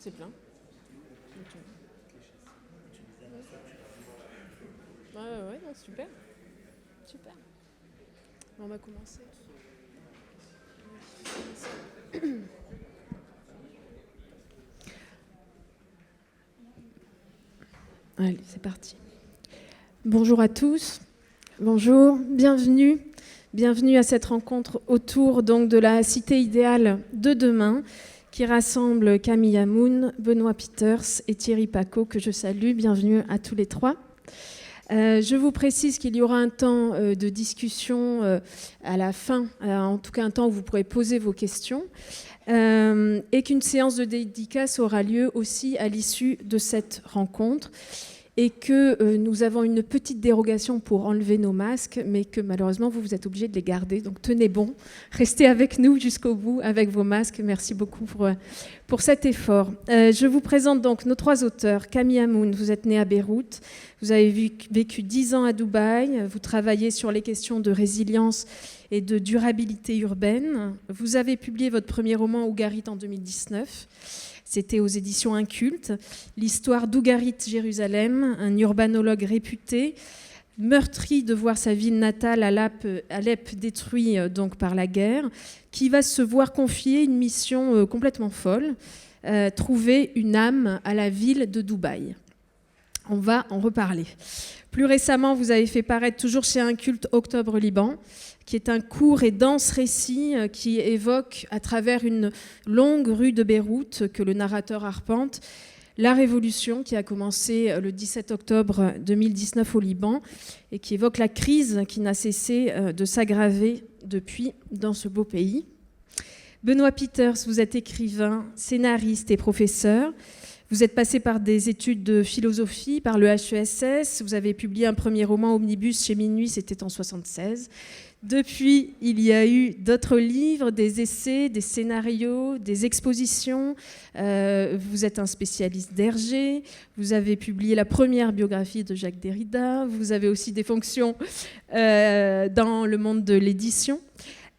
c'est plein. Ouais, non, super. Super. On va commencer. Allez, c'est parti. Bonjour à tous. Bonjour, bienvenue. Bienvenue à cette rencontre autour donc de la cité idéale de demain qui rassemble Camille Amoun, Benoît Peters et Thierry Pacaud que je salue. Bienvenue à tous les trois. Je vous précise qu'il y aura un temps de discussion à la fin, en tout cas un temps où vous pourrez poser vos questions, et qu'une séance de dédicace aura lieu aussi à l'issue de cette rencontre, et que nous avons une petite dérogation pour enlever nos masques, mais que malheureusement vous êtes obligés de les garder, donc tenez bon, restez avec nous jusqu'au bout avec vos masques. Merci beaucoup pour cet effort. Je vous présente donc nos trois auteurs. Camille Amoun, vous êtes née à Beyrouth, vous avez vécu 10 ans à Dubaï, vous travaillez sur les questions de résilience et de durabilité urbaine. Vous avez publié votre premier roman Ougarit en 2019. C'était aux éditions Inculte. L'histoire d'Ougarit Jérusalem, un urbanologue réputé, meurtri de voir sa ville natale Alep détruite donc par la guerre, qui va se voir confier une mission complètement folle, trouver une âme à la ville de Dubaï. On va en reparler. Plus récemment, vous avez fait paraître, toujours chez Inculte, Octobre Liban, qui est un court et dense récit qui évoque, à travers une longue rue de Beyrouth que le narrateur arpente, la révolution qui a commencé le 17 octobre 2019 au Liban et qui évoque la crise qui n'a cessé de s'aggraver depuis dans ce beau pays. Benoît Peters, vous êtes écrivain, scénariste et professeur. Vous êtes passé par des études de philosophie, par le HESS. Vous avez publié un premier roman omnibus chez Minuit, c'était en 1976. Depuis, il y a eu d'autres livres, des essais, des scénarios, des expositions. Vous êtes un spécialiste d'Hergé. Vous avez publié la première biographie de Jacques Derrida. Vous avez aussi des fonctions dans le monde de l'édition.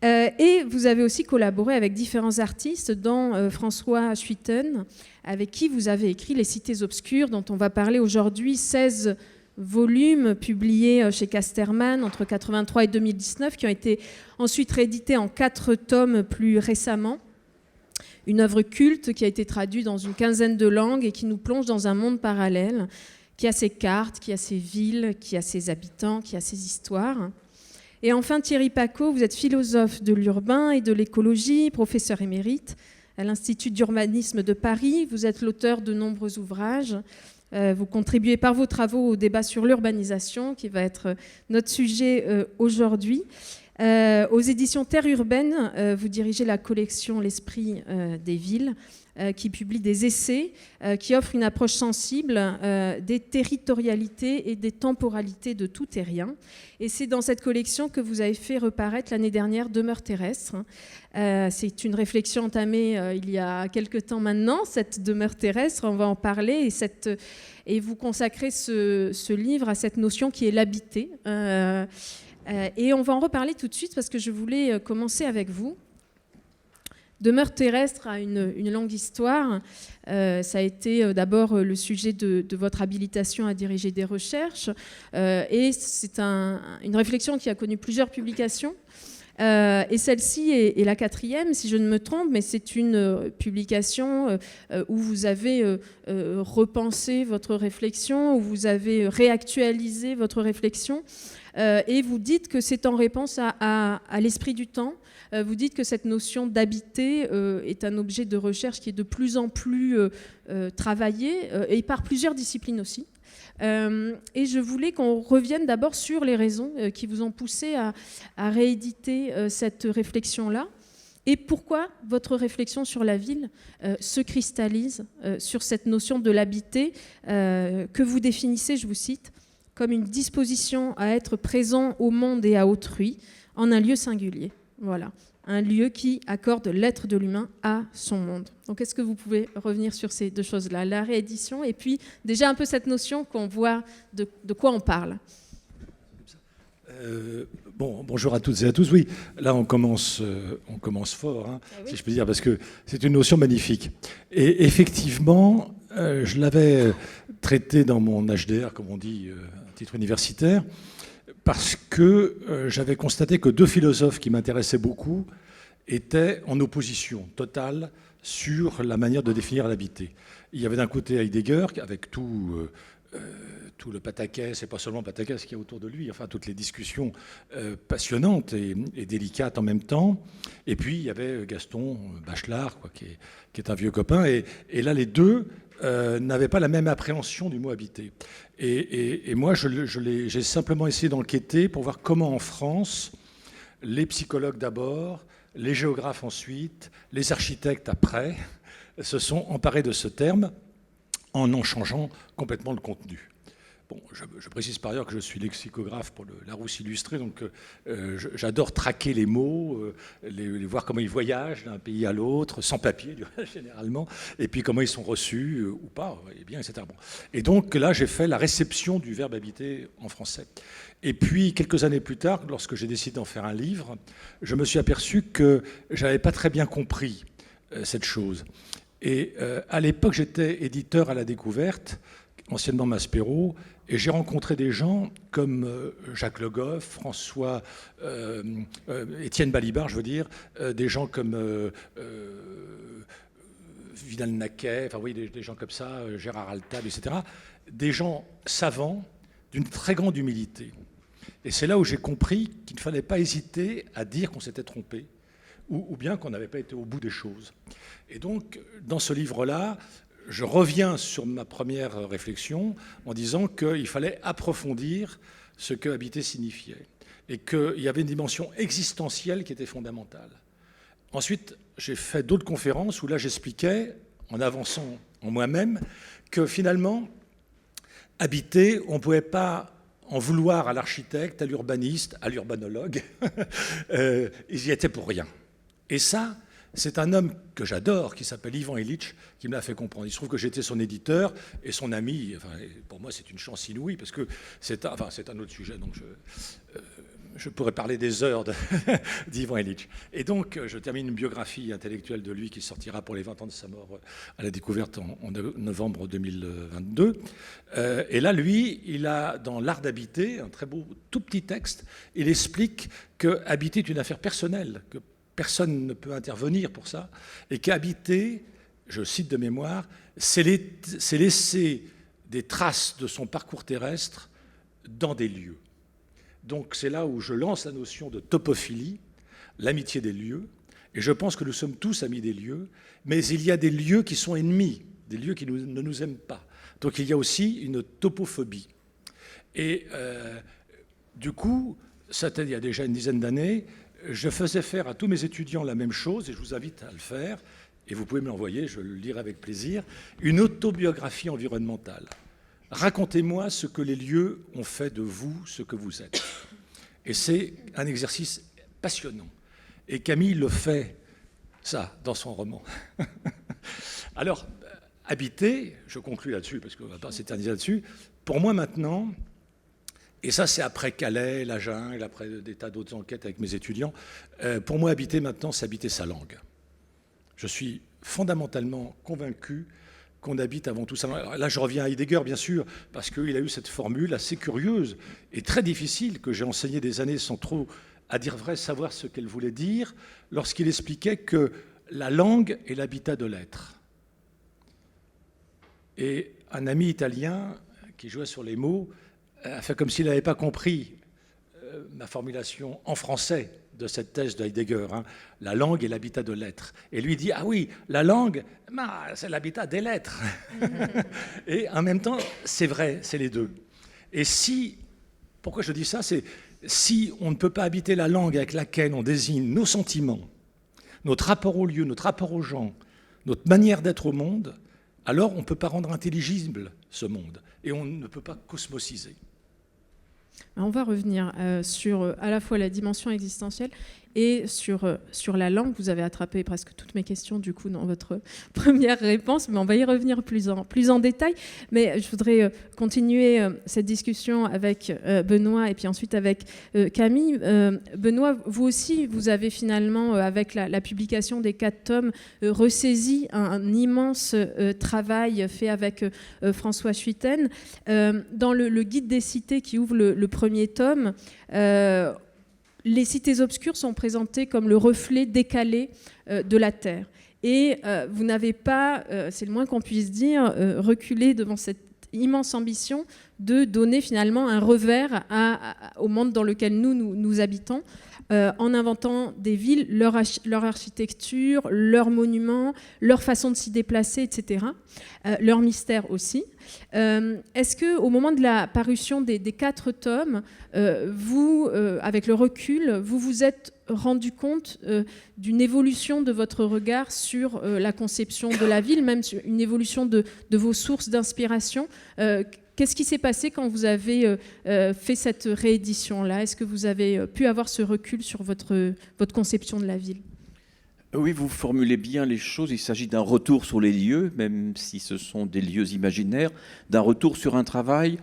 Et vous avez aussi collaboré avec différents artistes, dont François Schuiten, avec qui vous avez écrit Les Cités Obscures, dont on va parler aujourd'hui, 16 volumes publiés chez Casterman entre 1983 et 2019, qui ont été ensuite réédités en 4 tomes plus récemment. Une œuvre culte qui a été traduite dans une quinzaine de langues et qui nous plonge dans un monde parallèle, qui a ses cartes, qui a ses villes, qui a ses habitants, qui a ses histoires. Et enfin, Thierry Pacaud, vous êtes philosophe de l'urbain et de l'écologie, professeur émérite à l'Institut d'urbanisme de Paris. Vous êtes l'auteur de nombreux ouvrages. Vous contribuez par vos travaux au débat sur l'urbanisation, qui va être notre sujet aujourd'hui. Aux éditions Terre urbaine, vous dirigez la collection L'Esprit des villes, qui publie des essais qui offrent une approche sensible des territorialités et des temporalités de tout et rien. Et c'est dans cette collection que vous avez fait reparaître l'année dernière Demeure terrestre. C'est une réflexion entamée il y a quelque temps maintenant, cette demeure terrestre, on va en parler, et vous consacrez ce livre à cette notion qui est l'habité. Et on va en reparler tout de suite parce que je voulais commencer avec vous. Demeure terrestre a une longue histoire. Ça a été d'abord le sujet de votre habilitation à diriger des recherches. Et c'est une réflexion qui a connu plusieurs publications. Et celle-ci est la 4e, si je ne me trompe, mais c'est une publication où vous avez repensé votre réflexion, où vous avez réactualisé votre réflexion. Et vous dites que c'est en réponse à l'esprit du temps. Vous dites que cette notion d'habiter est un objet de recherche qui est de plus en plus travaillé, et par plusieurs disciplines aussi. Et je voulais qu'on revienne d'abord sur les raisons qui vous ont poussé à rééditer cette réflexion-là. Et pourquoi votre réflexion sur la ville se cristallise sur cette notion de l'habiter que vous définissez, je vous cite, comme une disposition à être présent au monde et à autrui en un lieu singulier. Voilà, un lieu qui accorde l'être de l'humain à son monde. Donc, est-ce que vous pouvez revenir sur ces deux choses-là, la réédition et puis déjà un peu cette notion qu'on voit de quoi on parle? Bonjour à toutes et à tous. Oui, là on commence fort, hein, Ah oui. si je puis dire, parce que c'est une notion magnifique. Et effectivement, je l'avais traité dans mon HDR, comme on dit, à titre universitaire, parce que j'avais constaté que deux philosophes qui m'intéressaient beaucoup étaient en opposition totale sur la manière de définir l'habité. Il y avait d'un côté Heidegger, avec tout le pataquès, et pas seulement le pataquès qu'il y a autour de lui, enfin toutes les discussions passionnantes et délicates en même temps. Et puis il y avait Gaston Bachelard, quoi, qui est un vieux copain. Et là, les deux n'avaient pas la même appréhension du mot habiter. Et moi, j'ai simplement essayé d'enquêter pour voir comment en France, les psychologues d'abord, les géographes ensuite, les architectes après, se sont emparés de ce terme en changeant complètement le contenu. Bon, je précise par ailleurs que je suis lexicographe pour le Larousse illustré, donc j'adore traquer les mots, les voir comment ils voyagent d'un pays à l'autre, sans papier généralement, et puis comment ils sont reçus ou pas, et bien, etc. Bon. Et donc là, j'ai fait la réception du verbe habiter en français. Et puis, quelques années plus tard, lorsque j'ai décidé d'en faire un livre, je me suis aperçu que je n'avais pas très bien compris cette chose. Et à l'époque, j'étais éditeur à La Découverte, anciennement Maspero, et j'ai rencontré des gens comme Jacques Le Goff, François, Étienne Balibar, je veux dire, des gens comme Vidal-Naquet, enfin oui, des gens comme ça, Gérard Altab, etc. Des gens savants d'une très grande humilité. Et c'est là où j'ai compris qu'il ne fallait pas hésiter à dire qu'on s'était trompé, ou bien qu'on n'avait pas été au bout des choses. Et donc, dans ce livre-là, je reviens sur ma première réflexion en disant qu'il fallait approfondir ce que habiter signifiait et qu'il y avait une dimension existentielle qui était fondamentale. Ensuite, j'ai fait d'autres conférences où là, j'expliquais, en avançant en moi-même, que finalement, habiter, on ne pouvait pas en vouloir à l'architecte, à l'urbaniste, à l'urbanologue. Ils y étaient pour rien. Et ça, c'est un homme que j'adore, qui s'appelle Ivan Illich, qui me l'a fait comprendre. Il se trouve que j'étais son éditeur et son ami. Enfin, pour moi, c'est une chance inouïe, parce que c'est un autre sujet, donc je pourrais parler des heures d'Ivan Illich. Et donc, je termine une biographie intellectuelle de lui qui sortira pour les 20 ans de sa mort à La Découverte en novembre 2022. Et là, lui, il a, dans L'Art d'habiter, un très beau, tout petit texte, il explique que habiter est une affaire personnelle, que personne ne peut intervenir pour ça, et qu'habiter, je cite de mémoire, c'est laisser des traces de son parcours terrestre dans des lieux. Donc c'est là où je lance la notion de topophilie, l'amitié des lieux, et je pense que nous sommes tous amis des lieux, mais il y a des lieux qui sont ennemis, des lieux qui ne nous aiment pas. Donc il y a aussi une topophobie. Et du coup, c'était il y a déjà une dizaine d'années, je faisais faire à tous mes étudiants la même chose, et je vous invite à le faire, et vous pouvez me l'envoyer, je le lirai avec plaisir, une autobiographie environnementale. Racontez-moi ce que les lieux ont fait de vous, ce que vous êtes. Et c'est un exercice passionnant. Et Camille le fait, ça, dans son roman. Alors, habiter, je conclus là-dessus, parce qu'on ne va pas s'éterniser là-dessus, pour moi maintenant, et ça c'est après Calais, la jungle, après des tas d'autres enquêtes avec mes étudiants, pour moi habiter maintenant, c'est habiter sa langue. Je suis fondamentalement convaincu qu'on habite avant tout ça. Alors là, je reviens à Heidegger, bien sûr, parce qu'il a eu cette formule assez curieuse et très difficile que j'ai enseignée des années sans trop, à dire vrai, savoir ce qu'elle voulait dire, lorsqu'il expliquait que la langue est l'habitat de l'être. Et un ami italien qui jouait sur les mots a fait comme s'il n'avait pas compris ma formulation en français de cette thèse de Heidegger, hein. La langue est l'habitat de l'être. Et lui dit, ah oui, la langue, c'est l'habitat des lettres. Et en même temps, c'est vrai, c'est les deux. Et si, pourquoi je dis ça, c'est si on ne peut pas habiter la langue avec laquelle on désigne nos sentiments, notre rapport au lieu, notre rapport aux gens, notre manière d'être au monde, alors on ne peut pas rendre intelligible ce monde. Et on ne peut pas cosmosiser. On va revenir sur à la fois la dimension existentielle et sur la langue. Vous avez attrapé presque toutes mes questions du coup dans votre première réponse, mais on va y revenir plus en détail. Mais je voudrais continuer cette discussion avec Benoît et puis ensuite avec Camille. Benoît, vous aussi, vous avez finalement, avec la publication des 4 tomes, ressaisi un immense travail fait avec François Schuiten. Dans le guide des cités qui ouvre le premier tome, les cités obscures sont présentées comme le reflet décalé de la Terre. Et vous n'avez pas, c'est le moins qu'on puisse dire, reculé devant cette immense ambition de donner finalement un revers au monde dans lequel nous habitons, en inventant des villes, leur architecture, leurs monuments, leur façon de s'y déplacer, etc. Leur mystère aussi. Est-ce qu'au moment de la parution des 4 tomes, vous, avec le recul, vous vous êtes rendu compte d'une évolution de votre regard sur la conception de la ville, même sur une évolution de vos sources d'inspiration? Qu'est-ce qui s'est passé quand vous avez fait cette réédition-là? Est-ce que vous avez pu avoir ce recul sur votre conception de la ville? Oui, vous formulez bien les choses. Il s'agit d'un retour sur les lieux, même si ce sont des lieux imaginaires, d'un retour sur un travail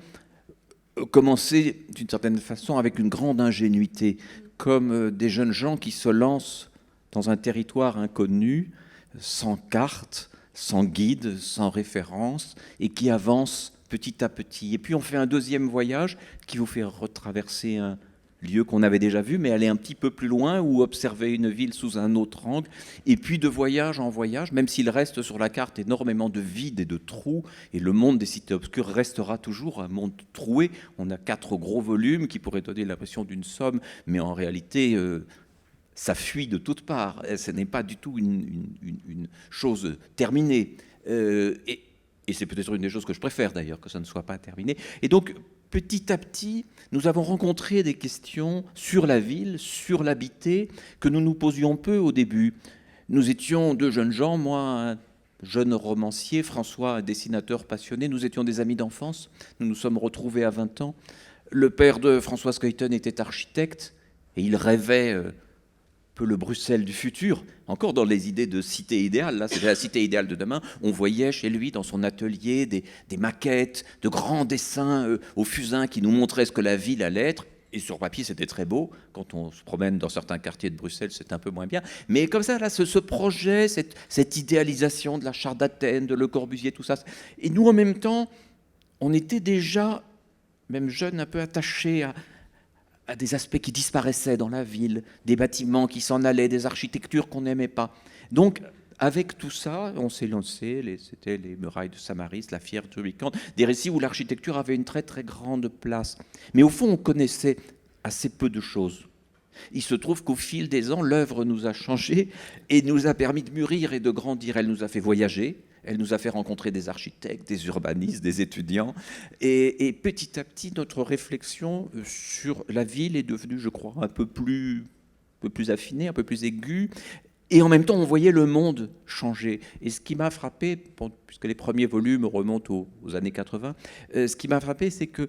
commencé d'une certaine façon avec une grande ingénuité, comme des jeunes gens qui se lancent dans un territoire inconnu, sans carte, sans guide, sans référence, et qui avancent petit à petit. Et puis on fait un deuxième voyage qui vous fait retraverser un lieu qu'on avait déjà vu, mais aller un petit peu plus loin ou observer une ville sous un autre angle. Et puis de voyage en voyage, même s'il reste sur la carte énormément de vides et de trous, et le monde des cités obscures restera toujours un monde troué. On a 4 gros volumes qui pourraient donner l'impression d'une somme, mais en réalité, ça fuit de toutes parts. Ce n'est pas du tout une chose terminée. Et c'est peut-être une des choses que je préfère d'ailleurs, que ça ne soit pas terminé. Et donc, petit à petit, nous avons rencontré des questions sur la ville, sur l'habité, que nous nous posions peu au début. Nous étions 2 jeunes gens, moi un jeune romancier, François un dessinateur passionné, nous étions des amis d'enfance, nous nous sommes retrouvés à 20 ans. Le père de François Schuiten était architecte, et il rêvait peu le Bruxelles du futur, encore dans les idées de cité idéale. Là, c'était la cité idéale de demain. On voyait chez lui, dans son atelier, des maquettes, de grands dessins au fusain qui nous montraient ce que la ville allait être. Et sur papier, c'était très beau. Quand on se promène dans certains quartiers de Bruxelles, c'est un peu moins bien. Mais comme ça, là, ce projet, cette idéalisation de la Charte d'Athènes, de Le Corbusier, tout ça. Et nous, en même temps, on était déjà, même jeunes, un peu attachés à des aspects qui disparaissaient dans la ville, des bâtiments qui s'en allaient, des architectures qu'on n'aimait pas. Donc, avec tout ça, on s'est lancé, c'était les murailles de Samaris, la fière de Rubicon, des récits où l'architecture avait une très très grande place. Mais au fond, on connaissait assez peu de choses. Il se trouve qu'au fil des ans, l'œuvre nous a changé et nous a permis de mûrir et de grandir. Elle nous a fait voyager, elle nous a fait rencontrer des architectes, des urbanistes, des étudiants. Et petit à petit, notre réflexion sur la ville est devenue, je crois, un peu plus affinée, un peu plus aiguë. Et en même temps, on voyait le monde changer. Et ce qui m'a frappé, puisque les premiers volumes remontent aux années 80, ce qui m'a frappé, c'est que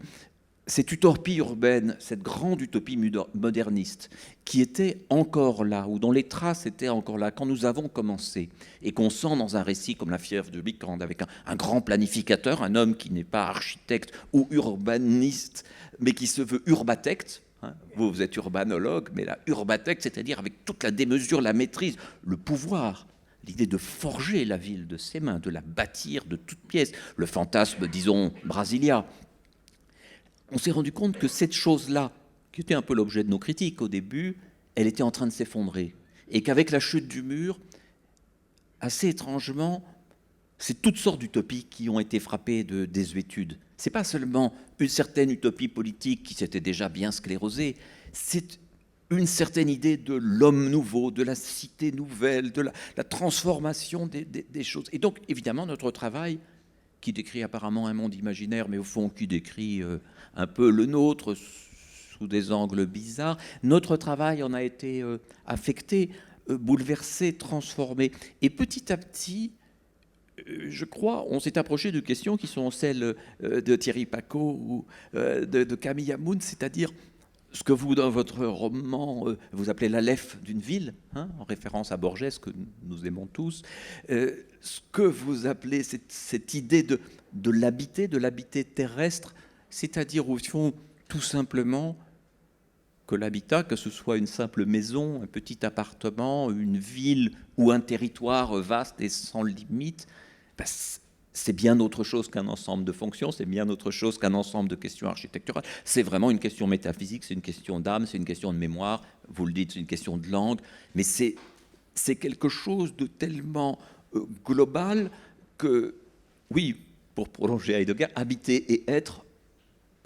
cette utopie urbaine, cette grande utopie moderniste, qui était encore là, ou dont les traces étaient encore là, quand nous avons commencé, et qu'on sent dans un récit comme La fièvre de Bicande, avec un grand planificateur, un homme qui n'est pas architecte ou urbaniste, mais qui se veut urbatecte. Vous êtes urbanologue, mais là, urbatecte, c'est-à-dire avec toute la démesure, la maîtrise, le pouvoir, l'idée de forger la ville de ses mains, de la bâtir de toutes pièces, le fantasme, disons, Brasilia. On s'est rendu compte que cette chose-là, qui était un peu l'objet de nos critiques au début, elle était en train de s'effondrer. Et qu'avec la chute du mur, assez étrangement, c'est toutes sortes d'utopies qui ont été frappées de désuétude. Ce n'est pas seulement une certaine utopie politique qui s'était déjà bien sclérosée, c'est une certaine idée de l'homme nouveau, de la cité nouvelle, de la transformation des choses. Et donc, évidemment, notre travail, qui décrit apparemment un monde imaginaire, mais au fond qui décrit un peu le nôtre sous des angles bizarres, notre travail en a été affecté, bouleversé, transformé. Et petit à petit, je crois, on s'est approché de questions qui sont celles de Thierry Pacaud ou de Camille Hamoun, c'est-à-dire ce que vous, dans votre roman, vous appelez l'Aleph d'une ville, hein, en référence à Borges, que nous aimons tous, ce que vous appelez cette idée de l'habiter terrestre, c'est-à-dire au fond, tout simplement, que l'habitat, que ce soit une simple maison, un petit appartement, une ville ou un territoire vaste et sans limite, ben, c'est bien autre chose qu'un ensemble de fonctions, c'est bien autre chose qu'un ensemble de questions architecturales. C'est vraiment une question métaphysique, c'est une question d'âme, c'est une question de mémoire, vous le dites, c'est une question de langue, mais c'est quelque chose de tellement global que, oui, pour prolonger Heidegger, habiter et être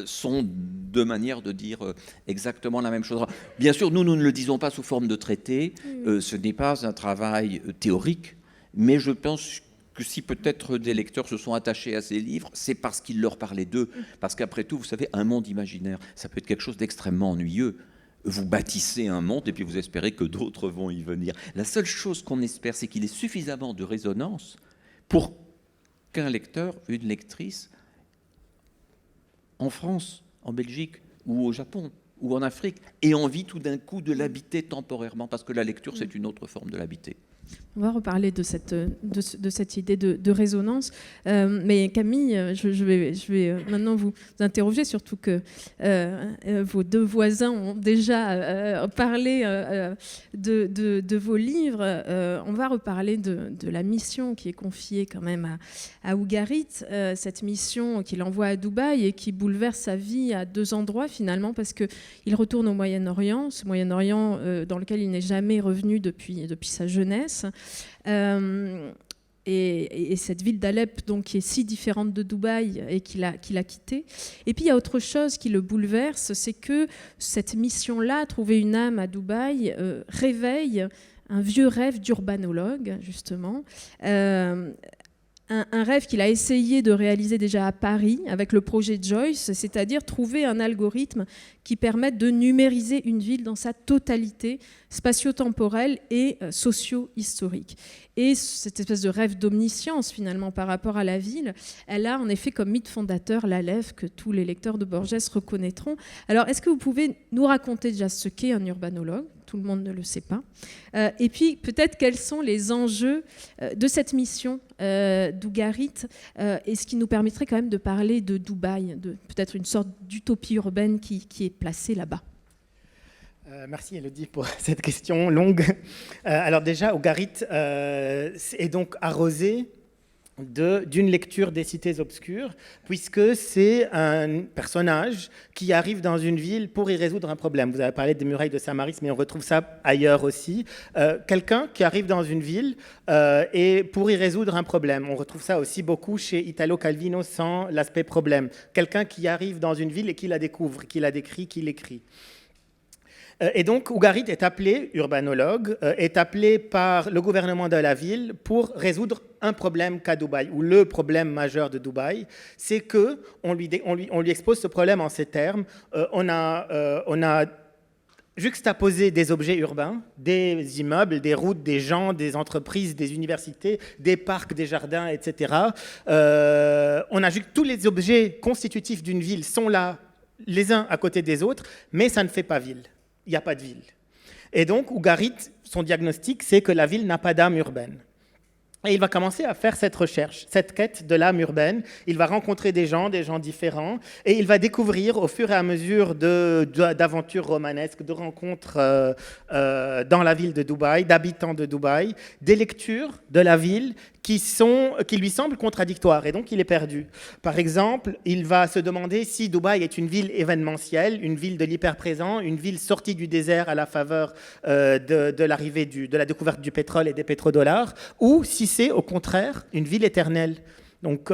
sont deux manières de dire exactement la même chose. Bien sûr, nous ne le disons pas sous forme de traité, ce n'est pas un travail théorique, mais je pense que si peut-être des lecteurs se sont attachés à ces livres, c'est parce qu'ils leur parlaient d'eux. Parce qu'après tout, vous savez, un monde imaginaire, ça peut être quelque chose d'extrêmement ennuyeux. Vous bâtissez un monde et puis vous espérez que d'autres vont y venir. La seule chose qu'on espère, c'est qu'il ait suffisamment de résonance pour qu'un lecteur, une lectrice, en France, en Belgique ou au Japon ou en Afrique, ait envie tout d'un coup de l'habiter temporairement, parce que la lecture, c'est une autre forme de l'habiter. On va reparler de cette idée de résonance. Mais Camille, je vais maintenant vous interroger, surtout que vos deux voisins ont déjà parlé de vos livres. On va reparler de la mission qui est confiée quand même à Ougarit, cette mission qu'il envoie à Dubaï et qui bouleverse sa vie à deux endroits finalement, parce qu'il retourne au Moyen-Orient, ce Moyen-Orient dans lequel il n'est jamais revenu depuis sa jeunesse. Et cette ville d'Alep, donc, qui est si différente de Dubaï et qu'il a quittée. Et puis il y a autre chose qui le bouleverse, c'est que cette mission-là, trouver une âme à Dubaï, réveille un vieux rêve d'urbanologue, justement. Un rêve qu'il a essayé de réaliser déjà à Paris avec le projet Joyce, c'est-à-dire trouver un algorithme qui permette de numériser une ville dans sa totalité spatio-temporelle et socio-historique. Et cette espèce de rêve d'omniscience finalement par rapport à la ville, elle a en effet comme mythe fondateur l'Aleph que tous les lecteurs de Borges reconnaîtront. Alors est-ce que vous pouvez nous raconter déjà ce qu'est un urbanologue ? Tout le monde ne le sait pas. Et puis, peut-être, quels sont les enjeux de cette mission d'Ougarit et ce qui nous permettrait quand même de parler de Dubaï, de peut-être une sorte d'utopie urbaine qui est placée là-bas. Merci Elodie pour cette question longue. Alors déjà, Ougarit est donc arrosé d'une lecture des cités obscures, puisque c'est un personnage qui arrive dans une ville pour y résoudre un problème. Vous avez parlé des murailles de Samaris, mais on retrouve ça ailleurs aussi. Quelqu'un qui arrive dans une ville et pour y résoudre un problème. On retrouve ça aussi beaucoup chez Italo Calvino sans l'aspect problème. Quelqu'un qui arrive dans une ville et qui la découvre, qui la décrit, qui l'écrit. Et donc, Ougarit est appelé, urbanologue, est appelé par le gouvernement de la ville pour résoudre un problème qu'a Dubaï, ou le problème majeur de Dubaï, c'est qu'on lui expose ce problème en ces termes. On a juxtaposé des objets urbains, des immeubles, des routes, des gens, des entreprises, des universités, des parcs, des jardins, etc. Tous les objets constitutifs d'une ville sont là, les uns à côté des autres, mais ça ne fait pas ville. Il n'y a pas de ville. Et donc, Ougarit, son diagnostic, c'est que la ville n'a pas d'âme urbaine. Et il va commencer à faire cette recherche, cette quête de l'âme urbaine. Il va rencontrer des gens différents, et il va découvrir au fur et à mesure d'aventures romanesques, de rencontres dans la ville de Dubaï, d'habitants de Dubaï, des lectures de la ville qui lui semblent contradictoires, et donc il est perdu. Par exemple, il va se demander si Dubaï est une ville événementielle, une ville de l'hyperprésent, une ville sortie du désert à la faveur de l'arrivée de la découverte du pétrole et des pétrodollars, ou si c'est au contraire une ville éternelle. Donc,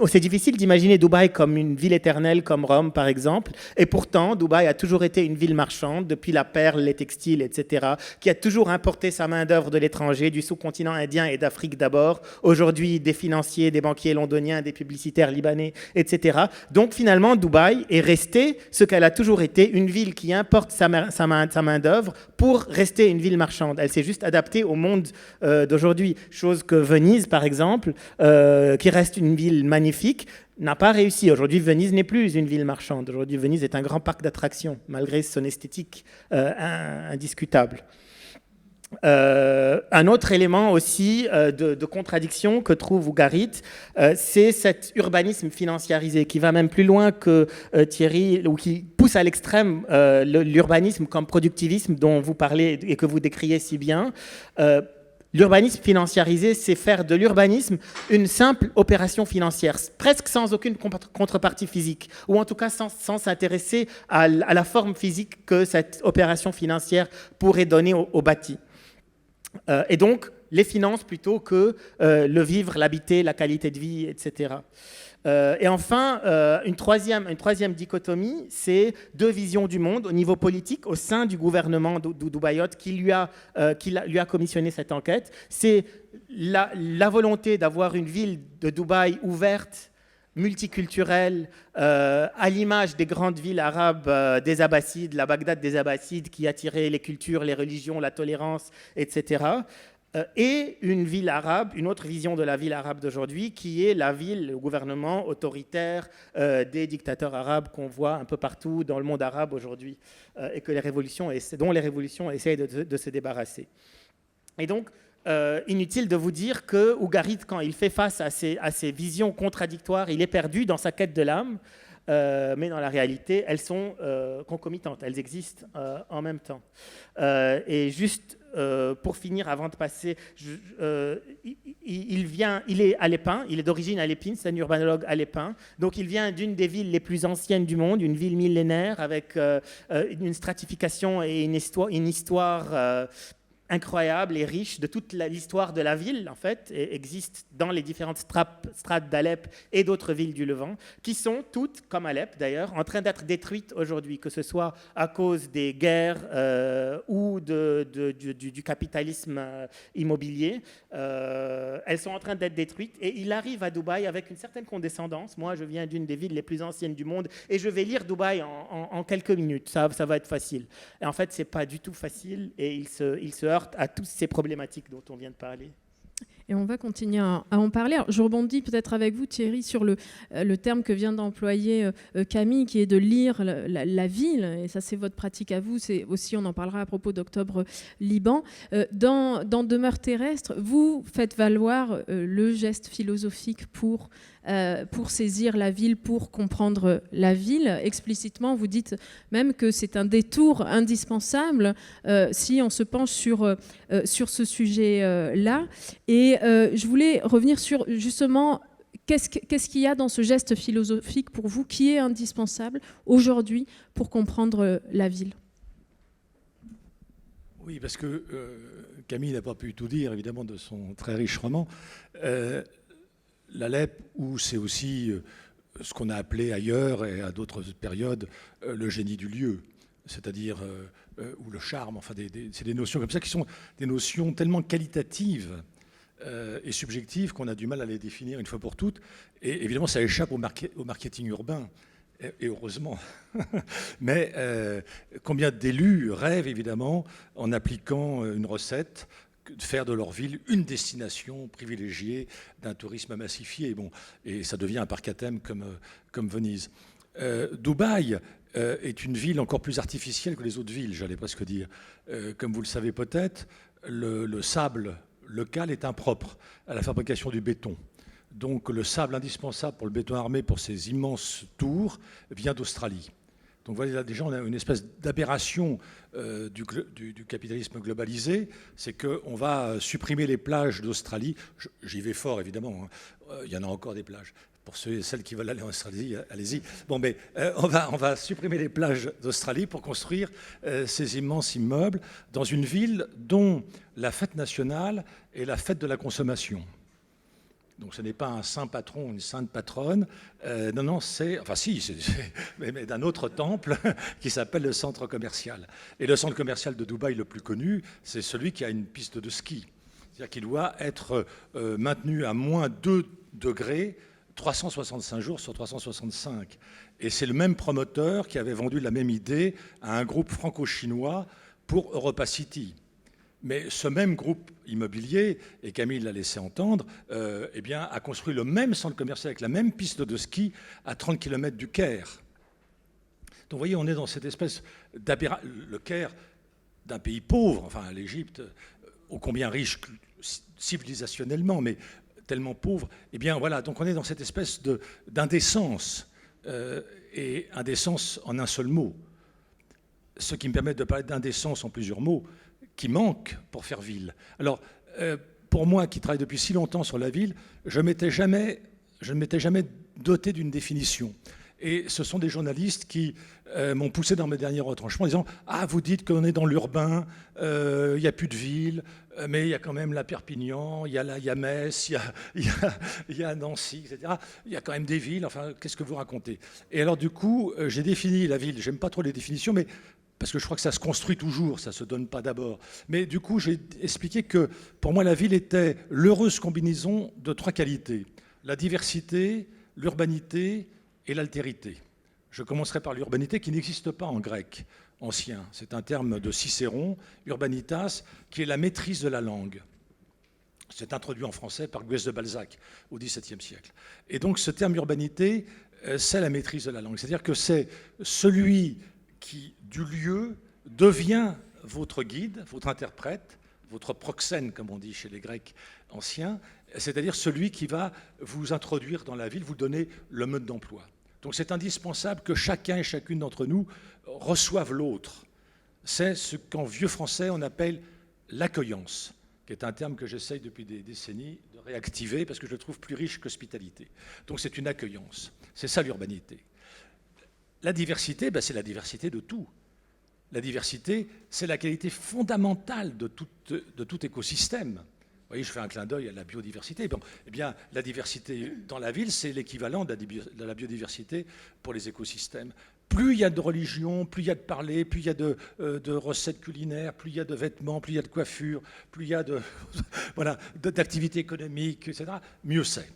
c'est difficile d'imaginer Dubaï comme une ville éternelle, comme Rome, par exemple. Et pourtant, Dubaï a toujours été une ville marchande, depuis la perle, les textiles, etc., qui a toujours importé sa main-d'œuvre de l'étranger, du sous-continent indien et d'Afrique d'abord. Aujourd'hui, des financiers, des banquiers londoniens, des publicitaires libanais, etc. Donc, finalement, Dubaï est restée ce qu'elle a toujours été, une ville qui importe sa main-d'œuvre pour rester une ville marchande. Elle s'est juste adaptée au monde d'aujourd'hui. Chose que Venise, par exemple, qui reste une ville magnifique, n'a pas réussi. Aujourd'hui, Venise n'est plus une ville marchande. Aujourd'hui, Venise est un grand parc d'attractions, malgré son esthétique indiscutable. Un autre élément aussi de contradiction que trouve Ugarit, c'est cet urbanisme financiarisé qui va même plus loin que Thierry, ou qui pousse à l'extrême l'urbanisme comme productivisme dont vous parlez et que vous décriez si bien. L'urbanisme financiarisé, c'est faire de l'urbanisme une simple opération financière, presque sans aucune contrepartie physique, ou en tout cas sans s'intéresser à la forme physique que cette opération financière pourrait donner au bâti. Et donc, les finances plutôt que le vivre, l'habiter, la qualité de vie, etc. Et enfin, une troisième dichotomie, c'est deux visions du monde au niveau politique au sein du gouvernement d'Ubayotte qui lui a commissionné cette enquête. C'est la volonté d'avoir une ville de Dubaï ouverte, multiculturelle, à l'image des grandes villes arabes des Abbassides, la Bagdad des Abbassides qui attirait les cultures, les religions, la tolérance, etc. Et une ville arabe, une autre vision de la ville arabe d'aujourd'hui, qui est la ville, le gouvernement autoritaire des dictateurs arabes qu'on voit un peu partout dans le monde arabe aujourd'hui, et dont les révolutions essayent de se débarrasser. Et donc, inutile de vous dire que Ugarit, quand il fait face à ces visions contradictoires, il est perdu dans sa quête de l'âme, mais dans la réalité, elles sont concomitantes, elles existent en même temps. Et juste pour finir, avant de passer, il est alépin, il est d'origine alépine, c'est un urbanologue alépin, donc il vient d'une des villes les plus anciennes du monde, une ville millénaire avec une stratification et une histoire incroyable et riche de toute l'histoire de la ville, en fait, et existe dans les différentes strates d'Alep et d'autres villes du Levant, qui sont toutes, comme Alep d'ailleurs, en train d'être détruites aujourd'hui, que ce soit à cause des guerres ou du capitalisme immobilier. Elles sont en train d'être détruites et il arrive à Dubaï avec une certaine condescendance. Moi, je viens d'une des villes les plus anciennes du monde et je vais lire Dubaï en quelques minutes. Ça va être facile. Et en fait, c'est pas du tout facile et il se heurte à toutes ces problématiques dont on vient de parler. Et on va continuer à en parler. Alors, je rebondis peut-être avec vous, Thierry, sur le terme que vient d'employer Camille, qui est de lire la ville. Et ça, c'est votre pratique à vous. C'est aussi, on en parlera à propos d'Octobre Liban. Dans Demeure terrestre, vous faites valoir le geste philosophique pour saisir la ville, pour comprendre la ville. Explicitement, vous dites même que c'est un détour indispensable si on se penche sur ce sujet-là. Et je voulais revenir sur, justement, qu'est-ce qu'il y a dans ce geste philosophique pour vous qui est indispensable aujourd'hui pour comprendre la ville ? Oui, parce que Camille n'a pas pu tout dire, évidemment, de son très riche roman. L'Alep, où c'est aussi ce qu'on a appelé ailleurs et à d'autres périodes le génie du lieu, c'est-à-dire ou le charme, enfin c'est des notions comme ça qui sont des notions tellement qualitatives et subjectives qu'on a du mal à les définir une fois pour toutes. Et évidemment, ça échappe au marketing urbain, et heureusement. Mais combien d'élus rêvent évidemment en appliquant une recette, de faire de leur ville une destination privilégiée d'un tourisme massifié. Bon, et ça devient un parc à thème comme Venise. Dubaï est une ville encore plus artificielle que les autres villes, j'allais presque dire. Comme vous le savez peut-être, le sable local est impropre à la fabrication du béton. Donc le sable indispensable pour le béton armé, pour ces immenses tours, vient d'Australie. Donc voilà, déjà, on a une espèce d'aberration du capitalisme globalisé, c'est qu'on va supprimer les plages d'Australie. J'y vais fort, évidemment, hein. Il y en a encore des plages. Pour ceux et celles qui veulent aller en Australie, allez-y. Bon, mais on va supprimer les plages d'Australie pour construire ces immenses immeubles dans une ville dont la fête nationale est la fête de la consommation. Donc ce n'est pas un saint patron, une sainte patronne. Non, c'est... Enfin si, mais d'un autre temple qui s'appelle le centre commercial. Et le centre commercial de Dubaï le plus connu, c'est celui qui a une piste de ski. C'est-à-dire qu'il doit être maintenu à moins 2 degrés 365 jours sur 365. Et c'est le même promoteur qui avait vendu la même idée à un groupe franco-chinois pour Europa City. Mais ce même groupe immobilier, et Camille l'a laissé entendre, eh bien, a construit le même centre commercial avec la même piste de ski à 30 km du Caire. Donc vous voyez, on est dans cette espèce d'aberration. Le Caire, d'un pays pauvre, enfin l'Égypte, ô combien riche civilisationnellement, mais tellement pauvre, eh bien voilà, donc on est dans cette espèce d'indécence, et indécence en un seul mot. Ce qui me permet de parler d'indécence en plusieurs mots, qui manquent pour faire ville. Alors, pour moi, qui travaille depuis si longtemps sur la ville, je ne m'étais jamais doté d'une définition. Et ce sont des journalistes qui m'ont poussé dans mes derniers retranchements en disant « Ah, vous dites qu'on est dans l'urbain, il n'y a plus de ville, mais il y a quand même la Perpignan, il y a Metz, il y a Nancy, etc. Il y a quand même des villes, enfin, qu'est-ce que vous racontez ?» Et alors, du coup, j'ai défini la ville. J'aime pas trop les définitions, mais parce que je crois que ça se construit toujours, ça ne se donne pas d'abord. Mais du coup, j'ai expliqué que pour moi, la ville était l'heureuse combinaison de 3 qualités. La diversité, l'urbanité et l'altérité. Je commencerai par l'urbanité qui n'existe pas en grec ancien. C'est un terme de Cicéron, urbanitas, qui est la maîtrise de la langue. C'est introduit en français par Guez de Balzac au XVIIe siècle. Et donc ce terme urbanité, c'est la maîtrise de la langue. C'est-à-dire que c'est celui qui, du lieu, devient votre guide, votre interprète, votre proxène, comme on dit chez les Grecs anciens, c'est-à-dire celui qui va vous introduire dans la ville, vous donner le mode d'emploi. Donc c'est indispensable que chacun et chacune d'entre nous reçoive l'autre. C'est ce qu'en vieux français on appelle l'accueillance, qui est un terme que j'essaye depuis des décennies de réactiver parce que je le trouve plus riche qu'hospitalité. Donc c'est une accueillance. C'est ça l'urbanité. La diversité, c'est la diversité de tout. La diversité, c'est la qualité fondamentale de tout écosystème. Vous voyez, je fais un clin d'œil à la biodiversité. Bon, eh bien, la diversité dans la ville, c'est l'équivalent de la biodiversité pour les écosystèmes. Plus il y a de religions, plus il y a de parler, plus il y a de recettes culinaires, plus il y a de vêtements, plus il y a de coiffures, plus il y a d'activités économiques, etc., mieux c'est.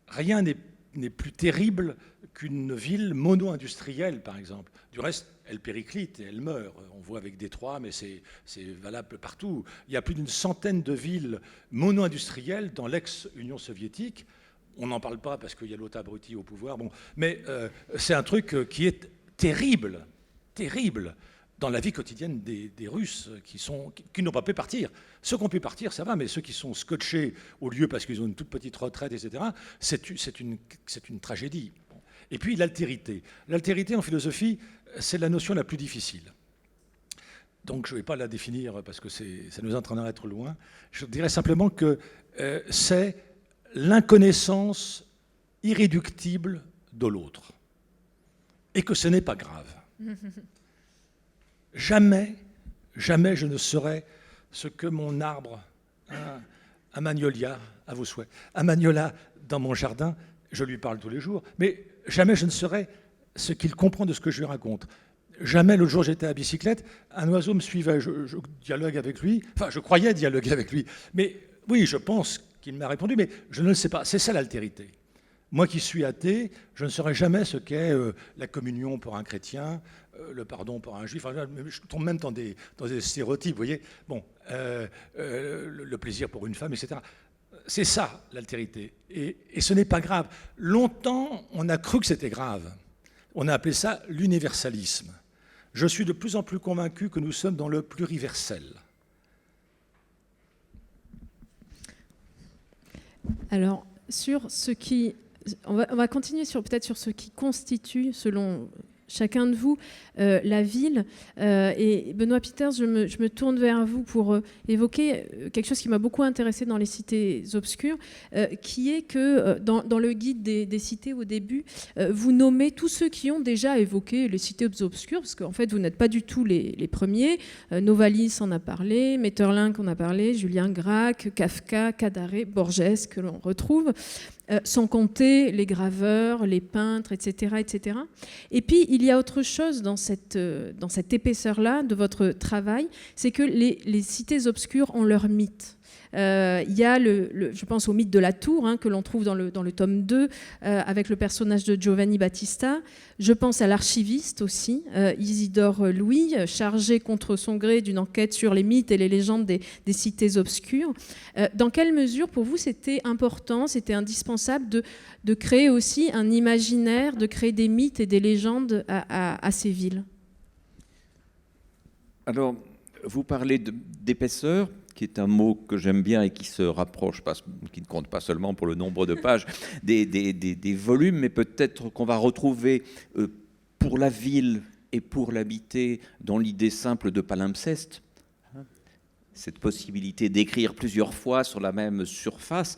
Rien n'est plus terrible qu'une ville mono-industrielle, par exemple. Du reste, elle périclite et elle meurt. On voit avec Détroit, mais c'est valable partout. Il y a plus d'une centaine de villes mono-industrielles dans l'ex-Union soviétique. On n'en parle pas parce qu'il y a l'autre abruti au pouvoir. Bon, mais c'est un truc qui est terrible, terrible dans la vie quotidienne des Russes qui n'ont pas pu partir. Ceux qui ont pu partir, ça va, mais ceux qui sont scotchés au lieu parce qu'ils ont une toute petite retraite, etc., c'est une tragédie. Et puis l'altérité. L'altérité en philosophie, c'est la notion la plus difficile. Donc je ne vais pas la définir parce que ça nous entraînerait trop loin. Je dirais simplement que c'est l'inconnaissance irréductible de l'autre. Et que ce n'est pas grave. Jamais je ne serai ce que mon arbre, un magnolia, à vos souhaits, un magnolia dans mon jardin, je lui parle tous les jours, mais jamais je ne serai ce qu'il comprend de ce que je lui raconte. Jamais, l'autre jour j'étais à bicyclette, un oiseau me suivait, je dialogue avec lui, enfin je croyais dialoguer avec lui, mais oui, je pense qu'il m'a répondu, mais je ne le sais pas, c'est ça l'altérité. Moi qui suis athée, je ne saurais jamais ce qu'est la communion pour un chrétien, le pardon pour un juif. Enfin, je tombe même dans des stéréotypes, vous voyez. Bon, le plaisir pour une femme, etc. C'est ça, l'altérité. Et ce n'est pas grave. Longtemps, on a cru que c'était grave. On a appelé ça l'universalisme. Je suis de plus en plus convaincu que nous sommes dans le pluriversel. Alors, sur ce qui... On va continuer peut-être sur ce qui constitue, selon chacun de vous, la ville. Et Benoît Peeters, je me tourne vers vous pour évoquer quelque chose qui m'a beaucoup intéressé dans les cités obscures, qui est que dans le guide des cités au début, vous nommez tous ceux qui ont déjà évoqué les cités obscures, parce qu'en fait, vous n'êtes pas du tout les premiers. Novalis en a parlé, Maeterlinck en a parlé, Julien Gracq, Kafka, Cadaré, Borges, que l'on retrouve. Sans compter les graveurs, les peintres, etc., etc. Et puis, il y a autre chose dans cette épaisseur-là de votre travail, c'est que les cités obscures ont leur mythe. Il y a, je pense au mythe de la tour, hein, que l'on trouve dans le tome 2, avec le personnage de Giovanni Battista. Je pense à l'archiviste aussi, Isidore Louis, chargé contre son gré d'une enquête sur les mythes et les légendes des cités obscures. Dans quelle mesure, pour vous, c'était important, c'était indispensable de créer aussi un imaginaire, de créer des mythes et des légendes à ces villes? Alors, vous parlez d'épaisseur, qui est un mot que j'aime bien et qui se rapproche, qui ne compte pas seulement pour le nombre de pages, des volumes, mais peut-être qu'on va retrouver pour la ville et pour l'habiter dans l'idée simple de palimpseste, cette possibilité d'écrire plusieurs fois sur la même surface,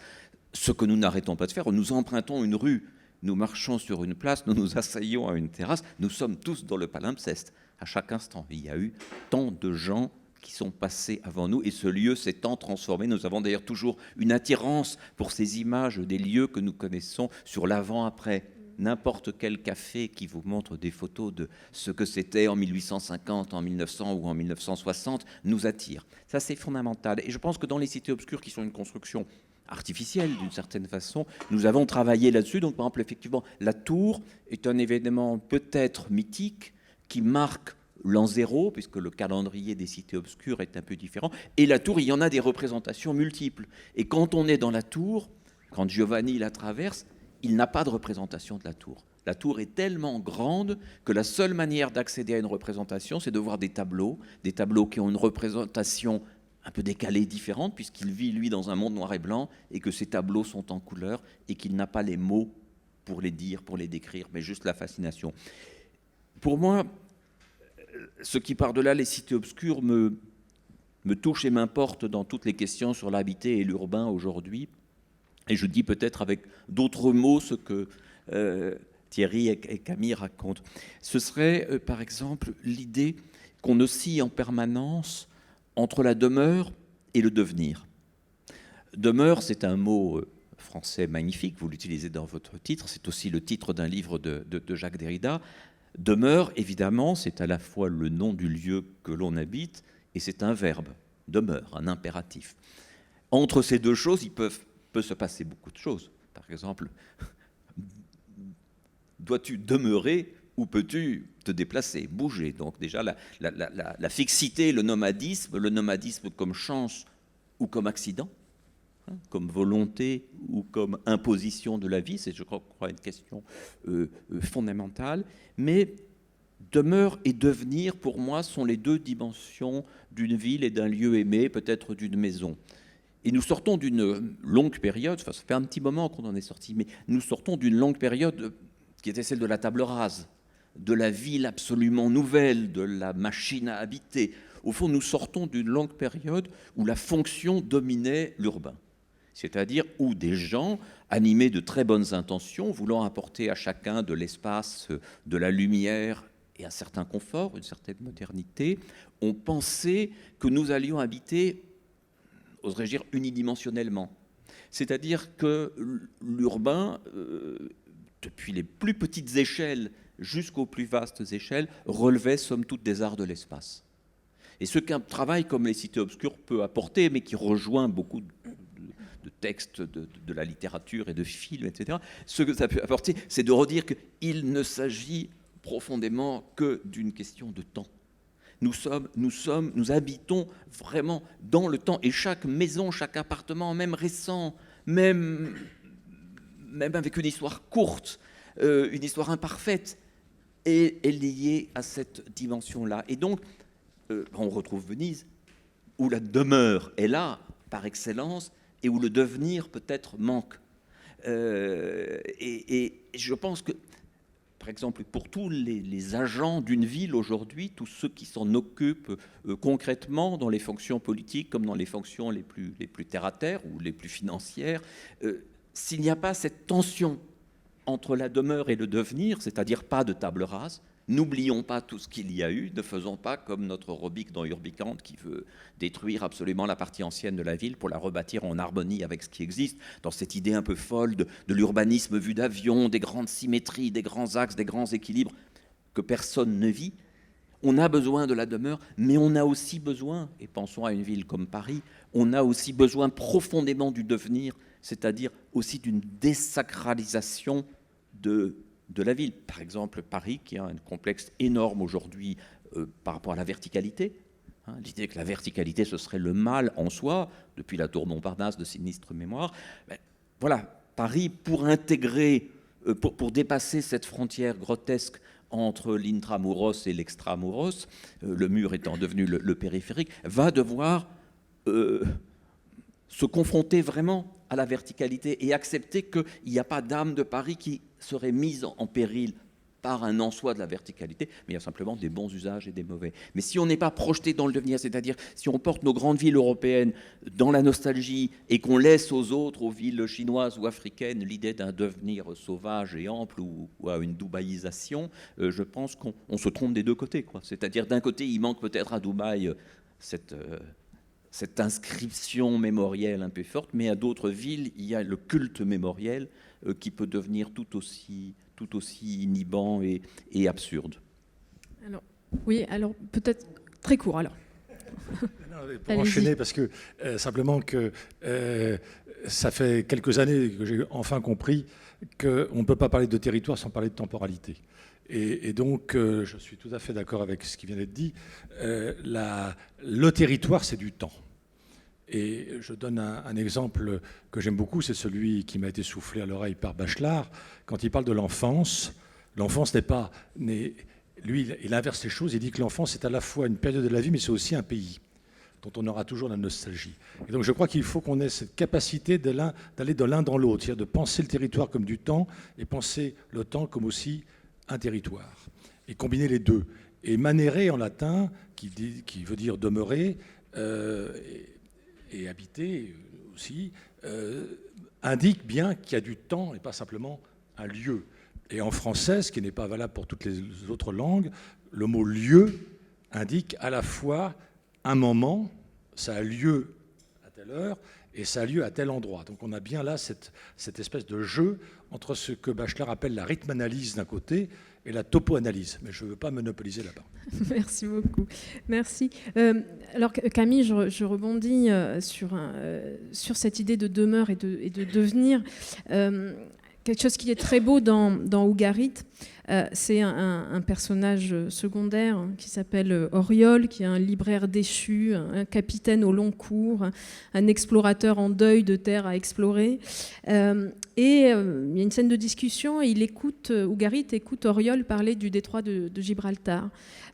ce que nous n'arrêtons pas de faire. Nous empruntons une rue, nous marchons sur une place, nous nous asseyons à une terrasse, nous sommes tous dans le palimpseste. À chaque instant, il y a eu tant de gens qui sont passés avant nous et ce lieu s'est tant transformé. Nous avons d'ailleurs toujours une attirance pour ces images des lieux que nous connaissons sur l'avant-après. N'importe quel café qui vous montre des photos de ce que c'était en 1850, en 1900 ou en 1960 nous attire. Ça, c'est fondamental. Et je pense que dans les cités obscures, qui sont une construction artificielle d'une certaine façon, nous avons travaillé là-dessus. Donc, par exemple, effectivement, la tour est un événement peut-être mythique qui marque l'an 0, puisque le calendrier des cités obscures est un peu différent. Et la tour, il y en a des représentations multiples. Et quand on est dans la tour, quand Giovanni la traverse, il n'a pas de représentation de la tour. La tour est tellement grande que la seule manière d'accéder à une représentation, c'est de voir des tableaux qui ont une représentation un peu décalée, différente, puisqu'il vit, lui, dans un monde noir et blanc, et que ces tableaux sont en couleur, et qu'il n'a pas les mots pour les dire, pour les décrire, mais juste la fascination. Pour moi, ce qui par-delà les cités obscures me touche et m'importe dans toutes les questions sur l'habité et l'urbain aujourd'hui, et je dis peut-être avec d'autres mots ce que Thierry et Camille racontent, ce serait par exemple l'idée qu'on oscille en permanence entre la demeure et le devenir. Demeure, c'est un mot français magnifique, vous l'utilisez dans votre titre, c'est aussi le titre d'un livre de Jacques Derrida. Demeure, évidemment, c'est à la fois le nom du lieu que l'on habite et c'est un verbe, demeure, un impératif. Entre ces deux choses, il peut se passer beaucoup de choses. Par exemple, dois-tu demeurer ou peux-tu te déplacer, bouger? Donc déjà, la fixité, le nomadisme comme chance ou comme accident, comme volonté ou comme imposition de la vie, c'est, je crois, une question fondamentale. Mais demeure et devenir, pour moi, sont les deux dimensions d'une ville et d'un lieu aimé, peut-être d'une maison. Et nous sortons d'une longue période, enfin, ça fait un petit moment qu'on en est sorti, mais nous sortons d'une longue période qui était celle de la table rase, de la ville absolument nouvelle, de la machine à habiter. Au fond, nous sortons d'une longue période où la fonction dominait l'urbain. C'est-à-dire où des gens, animés de très bonnes intentions, voulant apporter à chacun de l'espace, de la lumière et un certain confort, une certaine modernité, ont pensé que nous allions habiter, oserais-je dire, unidimensionnellement. C'est-à-dire que l'urbain, depuis les plus petites échelles jusqu'aux plus vastes échelles, relevait somme toute des arts de l'espace. Et ce qu'un travail comme les cités obscures peut apporter, mais qui rejoint beaucoup de textes, de la littérature et de films, etc., ce que ça peut apporter, c'est de redire qu'il ne s'agit profondément que d'une question de temps. Nous habitons vraiment dans le temps, et chaque maison, chaque appartement, même récent, même avec une histoire courte, une histoire imparfaite, est liée à cette dimension-là. Et donc, on retrouve Venise, où la demeure est là, par excellence, et où le devenir peut-être manque. Et je pense que, par exemple, pour tous les agents d'une ville aujourd'hui, tous ceux qui s'en occupent concrètement dans les fonctions politiques comme dans les fonctions les plus terre-à-terre ou les plus financières, s'il n'y a pas cette tension entre la demeure et le devenir, c'est-à-dire pas de table rase, n'oublions pas tout ce qu'il y a eu, ne faisons pas comme notre Robic dans Urbicante qui veut détruire absolument la partie ancienne de la ville pour la rebâtir en harmonie avec ce qui existe, dans cette idée un peu folle de l'urbanisme vu d'avion, des grandes symétries, des grands axes, des grands équilibres que personne ne vit. On a besoin de la demeure, mais on a aussi besoin, et pensons à une ville comme Paris, on a aussi besoin profondément du devenir, c'est-à-dire aussi d'une désacralisation de la ville. Par exemple, Paris, qui a un complexe énorme aujourd'hui par rapport à la verticalité. L'idée que la verticalité, ce serait le mal en soi, depuis la tour Montparnasse de sinistre mémoire. Voilà, Paris, pour intégrer, pour dépasser cette frontière grotesque entre l'intramuros et l'extramuros, le mur étant devenu le périphérique, va devoir se confronter vraiment à la verticalité et accepter qu'il n'y a pas d'âme de Paris qui serait mise en péril par un en soi de la verticalité, mais il y a simplement des bons usages et des mauvais. Mais si on n'est pas projeté dans le devenir, c'est-à-dire si on porte nos grandes villes européennes dans la nostalgie et qu'on laisse aux autres, aux villes chinoises ou africaines, l'idée d'un devenir sauvage et ample ou à une dubaïsation, je pense qu'on se trompe des deux côtés, quoi. C'est-à-dire d'un côté, il manque peut-être à Dubaï cette inscription mémorielle un peu forte, mais à d'autres villes, il y a le culte mémoriel qui peut devenir tout aussi inhibant et absurde. Alors, oui, alors peut-être très court alors. Pour enchaîner, parce que simplement que ça fait quelques années que j'ai enfin compris qu'on ne peut pas parler de territoire sans parler de temporalité. Et donc, je suis tout à fait d'accord avec ce qui vient d'être dit. Le territoire, c'est du temps. Et je donne un exemple que j'aime beaucoup, c'est celui qui m'a été soufflé à l'oreille par Bachelard. Quand il parle de l'enfance, l'enfance n'est pas... Lui, il inverse les choses, il dit que l'enfance, c'est à la fois une période de la vie, mais c'est aussi un pays dont on aura toujours la nostalgie. Et donc je crois qu'il faut qu'on ait cette capacité d'aller de l'un dans l'autre, c'est-à-dire de penser le territoire comme du temps et penser le temps comme aussi un territoire. Et combiner les deux. Et manere en latin, qui veut dire demeurer, et habiter aussi, indique bien qu'il y a du temps et pas simplement un lieu. Et en français, ce qui n'est pas valable pour toutes les autres langues, le mot lieu indique à la fois un moment, ça a lieu à telle heure, et ça a lieu à tel endroit. Donc on a bien là cette espèce de jeu entre ce que Bachelard appelle la rythme-analyse d'un côté et la topo-analyse. Mais je ne veux pas monopoliser là-bas. Merci beaucoup. Merci. Alors Camille, je rebondis sur cette idée de demeure et de devenir. Quelque chose qui est très beau dans Ougarit, c'est un personnage secondaire qui s'appelle Auriol, qui est un libraire déchu, un capitaine au long cours, un explorateur en deuil de terre à explorer. Il y a une scène de discussion et Ougarit écoute Auriol parler du détroit de Gibraltar.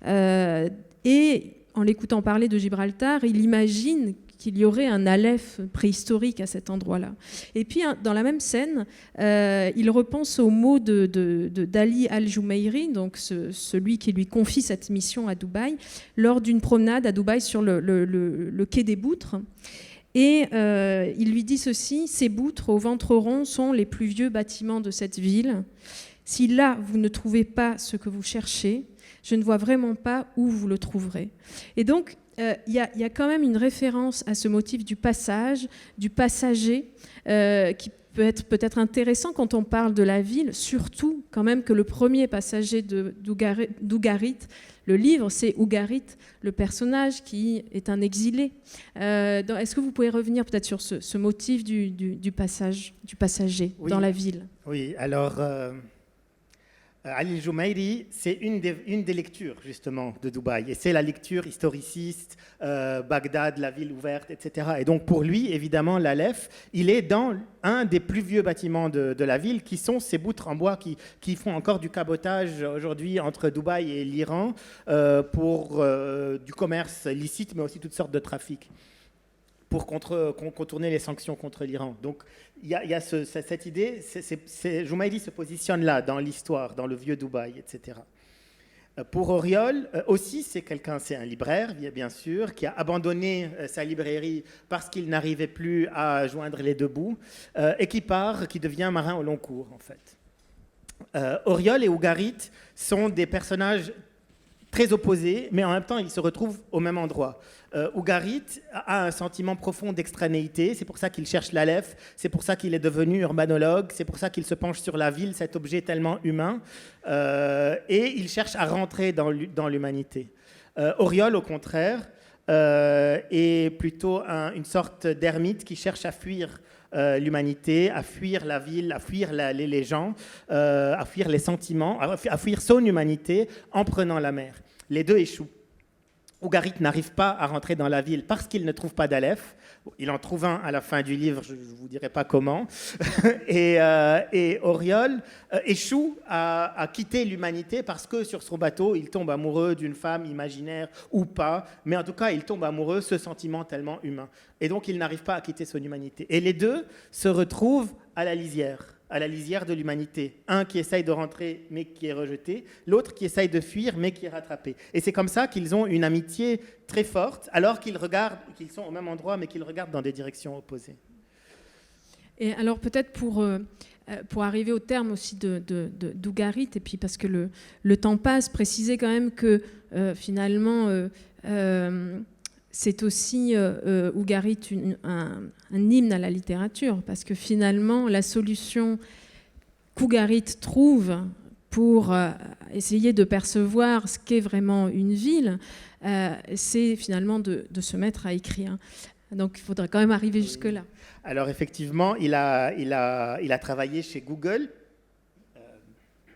Et en l'écoutant parler de Gibraltar, il imagine qu'il y aurait un Aleph préhistorique à cet endroit-là. Et puis, dans la même scène, il repense aux mots d'Ali Al-Jumeiri, donc celui qui lui confie cette mission à Dubaï, lors d'une promenade à Dubaï sur le quai des Boutres. Et il lui dit ceci: « Ces boutres au ventre rond sont les plus vieux bâtiments de cette ville. Si là, vous ne trouvez pas ce que vous cherchez, je ne vois vraiment pas où vous le trouverez. » Et donc, il y a quand même une référence à ce motif du passage, du passager, qui peut être peut-être intéressant quand on parle de la ville, surtout quand même que le premier passager d'Ougarit, le livre, c'est Ougarit, le personnage qui est un exilé. Est-ce que vous pouvez revenir peut-être sur ce motif du passager dans la ville? Oui, alors... Ali Jumeiri, c'est une des lectures justement de Dubaï, et c'est la lecture historiciste, Bagdad, la ville ouverte, etc. Et donc pour lui, évidemment, l'Aleph, il est dans un des plus vieux bâtiments de la ville, qui sont ces boutres en bois qui font encore du cabotage aujourd'hui entre Dubaï et l'Iran pour du commerce licite, mais aussi toutes sortes de trafics, pour contourner les sanctions contre l'Iran. Donc il y a cette idée, Jumeiri se positionne là, dans l'histoire, dans le vieux Dubaï, etc. Pour Auriol, aussi, c'est un libraire, bien sûr, qui a abandonné sa librairie parce qu'il n'arrivait plus à joindre les deux bouts, et qui devient marin au long cours, en fait. Auriol et Ougarit sont des personnages très opposés, mais en même temps, ils se retrouvent au même endroit. Ugarit a un sentiment profond d'extranéité, c'est pour ça qu'il cherche l'Aleph, c'est pour ça qu'il est devenu urbanologue, c'est pour ça qu'il se penche sur la ville, cet objet tellement humain, et il cherche à rentrer dans l'humanité. Auriol, au contraire, est plutôt une sorte d'ermite qui cherche à fuir l'humanité, à fuir la ville, à fuir les gens, à fuir les sentiments, à fuir son humanité en prenant la mer. Les deux échouent. Ugarit n'arrive pas à rentrer dans la ville parce qu'il ne trouve pas d'Aleph. Il en trouve un à la fin du livre, je ne vous dirai pas comment. et Auriol échoue à quitter l'humanité parce que sur son bateau, il tombe amoureux d'une femme imaginaire ou pas. Mais en tout cas, il tombe amoureux, ce sentiment tellement humain. Et donc, il n'arrive pas à quitter son humanité. Et les deux se retrouvent à la lisière de l'humanité. Un qui essaye de rentrer, mais qui est rejeté. L'autre qui essaye de fuir, mais qui est rattrapé. Et c'est comme ça qu'ils ont une amitié très forte, alors qu'ils sont au même endroit, mais qu'ils regardent dans des directions opposées. Et alors peut-être pour arriver au terme aussi d'Ugarit, et puis parce que le temps passe, préciser quand même que finalement... c'est aussi, Ugarit, un hymne à la littérature, parce que finalement, la solution qu'Ugarit trouve pour essayer de percevoir ce qu'est vraiment une ville, c'est finalement de se mettre à écrire. Donc, il faudrait quand même arriver jusque-là. Alors, effectivement, il a travaillé chez Google.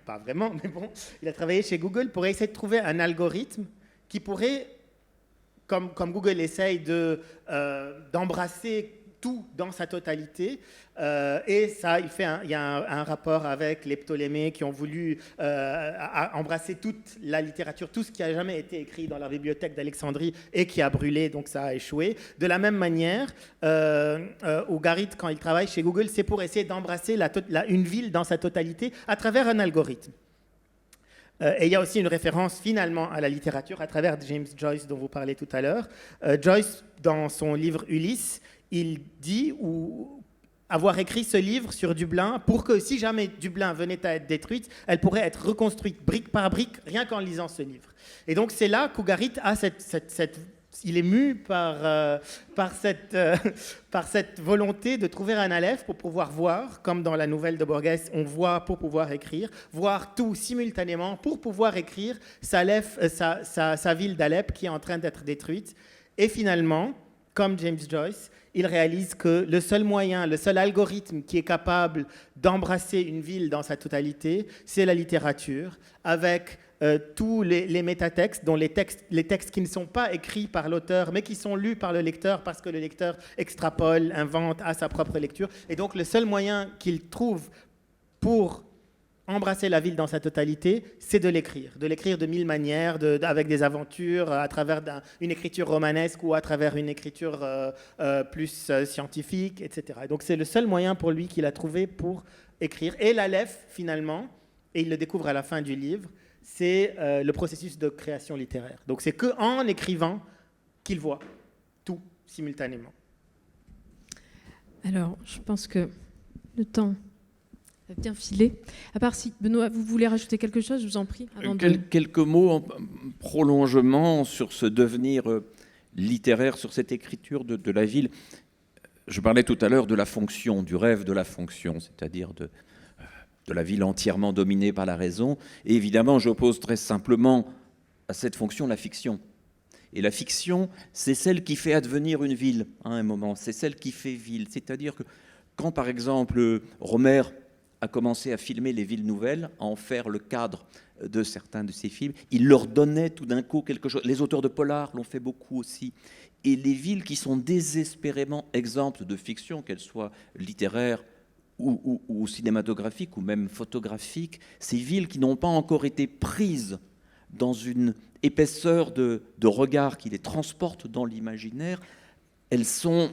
Pas vraiment, mais bon. Il a travaillé chez Google pour essayer de trouver un algorithme qui pourrait... Comme Google essaye d'embrasser tout dans sa totalité, et ça, il y a un rapport avec les Ptolémées qui ont voulu embrasser toute la littérature, tout ce qui a jamais été écrit dans la bibliothèque d'Alexandrie et qui a brûlé, donc ça a échoué. De la même manière, Ugarit, quand il travaille chez Google, c'est pour essayer d'embrasser une ville dans sa totalité à travers un algorithme. Et il y a aussi une référence finalement à la littérature à travers James Joyce dont vous parlez tout à l'heure. Joyce, dans son livre Ulysse, il dit avoir écrit ce livre sur Dublin pour que si jamais Dublin venait à être détruite, elle pourrait être reconstruite brique par brique rien qu'en lisant ce livre. Et donc c'est là qu'Ugarit a il est mu par cette volonté de trouver un Aleph pour pouvoir voir, comme dans la nouvelle de Borges, on voit pour pouvoir écrire, voir tout simultanément pour pouvoir écrire sa ville d'Alep qui est en train d'être détruite. Et finalement, comme James Joyce, il réalise que le seul moyen, le seul algorithme qui est capable d'embrasser une ville dans sa totalité, c'est la littérature, avec tous les métatextes, dont les textes qui ne sont pas écrits par l'auteur, mais qui sont lus par le lecteur, parce que le lecteur extrapole, invente à sa propre lecture. Et donc le seul moyen qu'il trouve pour embrasser la ville dans sa totalité, c'est de l'écrire de 1000 manières, avec des aventures, à travers une écriture romanesque ou à travers une écriture plus scientifique, etc. Et donc c'est le seul moyen pour lui qu'il a trouvé pour écrire. Et l'Aleph, finalement, et il le découvre à la fin du livre, c'est le processus de création littéraire. Donc c'est qu'en écrivant qu'il voit tout simultanément. Alors, je pense que le temps a bien filé. À part si, Benoît, vous voulez rajouter quelque chose, je vous en prie. Quelques mots en prolongement sur ce devenir littéraire, sur cette écriture de la ville. Je parlais tout à l'heure de la fonction, du rêve de la fonction, c'est-à-dire de la ville entièrement dominée par la raison. Et évidemment, j'oppose très simplement à cette fonction la fiction. Et la fiction, c'est celle qui fait advenir une ville, à un moment. C'est celle qui fait ville. C'est-à-dire que quand, par exemple, Romer a commencé à filmer les villes nouvelles, à en faire le cadre de certains de ses films, il leur donnait tout d'un coup quelque chose. Les auteurs de polar l'ont fait beaucoup aussi. Et les villes qui sont désespérément exemptes de fiction, qu'elles soient littéraires, ou cinématographiques ou même photographiques, ces villes qui n'ont pas encore été prises dans une épaisseur de regard qui les transporte dans l'imaginaire, elles sont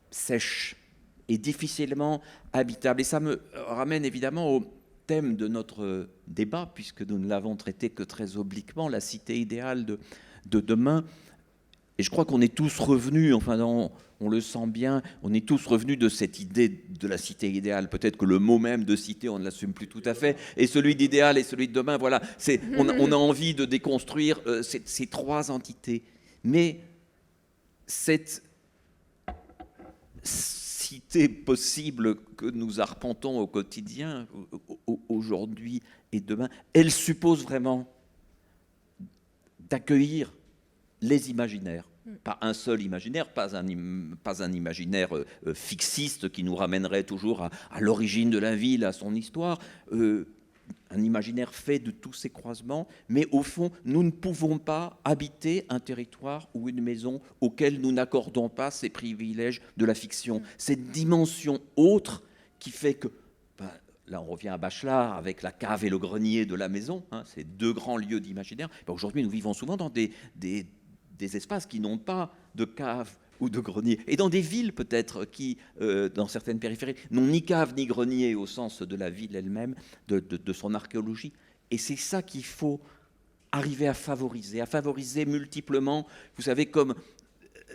sèches et difficilement habitables. Et ça me ramène évidemment au thème de notre débat, puisque nous ne l'avons traité que très obliquement, la cité idéale de demain. Et je crois qu'on est tous revenus, enfin on le sent bien, on est tous revenus de cette idée de la cité idéale. Peut-être que le mot même de cité, on ne l'assume plus tout à fait. Et celui d'idéal et celui de demain, voilà. On a envie de déconstruire ces trois entités. Mais cette cité possible que nous arpentons au quotidien, aujourd'hui et demain, elle suppose vraiment d'accueillir les imaginaires. Pas un seul imaginaire, pas un imaginaire fixiste qui nous ramènerait toujours à l'origine de la ville, à son histoire, un imaginaire fait de tous ces croisements, mais au fond, nous ne pouvons pas habiter un territoire ou une maison auquel nous n'accordons pas ces privilèges de la fiction, cette dimension autre qui fait que, là on revient à Bachelard avec la cave et le grenier de la maison, ces deux grands lieux d'imaginaire. Aujourd'hui, nous vivons souvent dans des espaces qui n'ont pas de cave ou de grenier, et dans des villes peut-être qui, dans certaines périphéries, n'ont ni cave ni grenier au sens de la ville elle-même, de son archéologie. Et c'est ça qu'il faut arriver à favoriser multiplement, vous savez, comme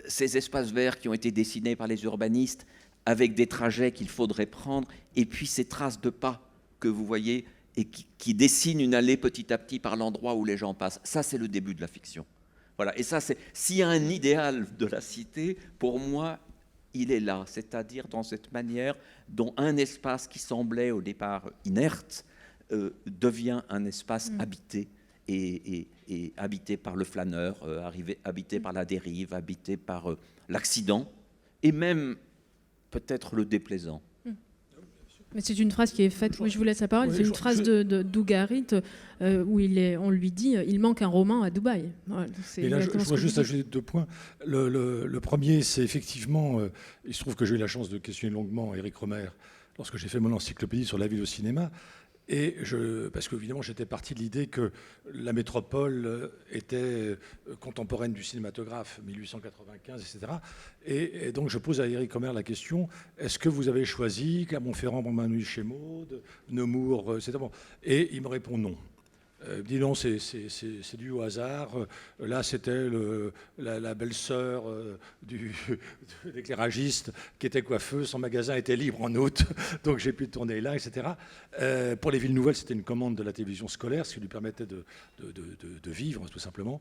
ces espaces verts qui ont été dessinés par les urbanistes, avec des trajets qu'il faudrait prendre, et puis ces traces de pas que vous voyez, et qui dessinent une allée petit à petit par l'endroit où les gens passent. Ça, c'est le début de la fiction. Voilà. Et ça, s'il y a un idéal de la cité, pour moi, il est là, c'est-à-dire dans cette manière dont un espace qui semblait au départ inerte devient un espace habité, et habité par le flâneur, habité par la dérive, habité par l'accident, et même peut-être le déplaisant. Mais c'est une phrase qui est faite, oui, je vous laisse la parole, c'est une phrase d'Ougarit où on lui dit « il manque un roman à Dubaï ». Voilà, et là, je voudrais juste ajouter 2 points. Le premier, c'est effectivement, il se trouve que j'ai eu la chance de questionner longuement Éric Romer lorsque j'ai fait mon encyclopédie sur la ville au cinéma, parce qu'évidemment, j'étais parti de l'idée que la métropole était contemporaine du cinématographe, 1895, etc. Et donc, je pose à Éric Romer la question, est-ce que vous avez choisi Clermont-Ferrand, Montmartre chez Maud, Nemours, etc. Et il me répond non. Il dit non, c'est dû au hasard. Là, c'était la belle-sœur de l'éclairagiste qui était coiffeuse. Son magasin était libre en août, donc j'ai pu tourner là, etc. Pour les villes nouvelles, c'était une commande de la télévision scolaire, ce qui lui permettait de vivre, tout simplement,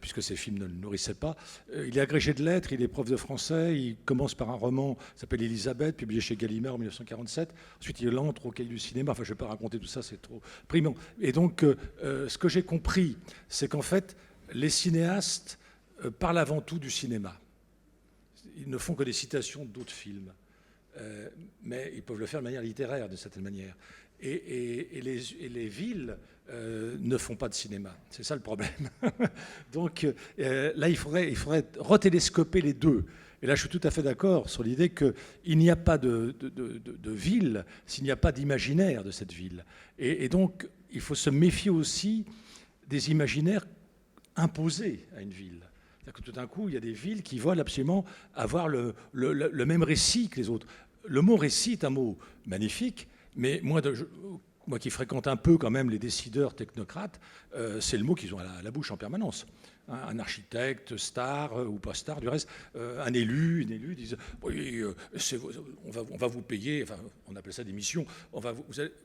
puisque ces films ne le nourrissaient pas. Il est agrégé de lettres, il est prof de français. Il commence par un roman qui s'appelle Elisabeth, publié chez Gallimard en 1947. Ensuite, il entre au cahier du cinéma. Enfin, je ne vais pas raconter tout ça, c'est trop primant. Et donc, ce que j'ai compris, c'est qu'en fait, les cinéastes parlent avant tout du cinéma. Ils ne font que des citations d'autres films, mais ils peuvent le faire de manière littéraire, d'une certaine manière. Et les villes ne font pas de cinéma. C'est ça le problème. Donc là, il faudrait retélescoper les deux. Et là, je suis tout à fait d'accord sur l'idée qu'il n'y a pas de ville s'il n'y a pas d'imaginaire de cette ville. Et donc, il faut se méfier aussi des imaginaires imposés à une ville. C'est-à-dire que tout d'un coup, il y a des villes qui veulent absolument avoir le même récit que les autres. Le mot récit est un mot magnifique, mais moi qui fréquente un peu quand même les décideurs technocrates, c'est le mot qu'ils ont à la bouche en permanence. Un architecte, star ou pas star, du reste, un élu, une élue disent oui, on va vous payer, enfin, on appelle ça des missions,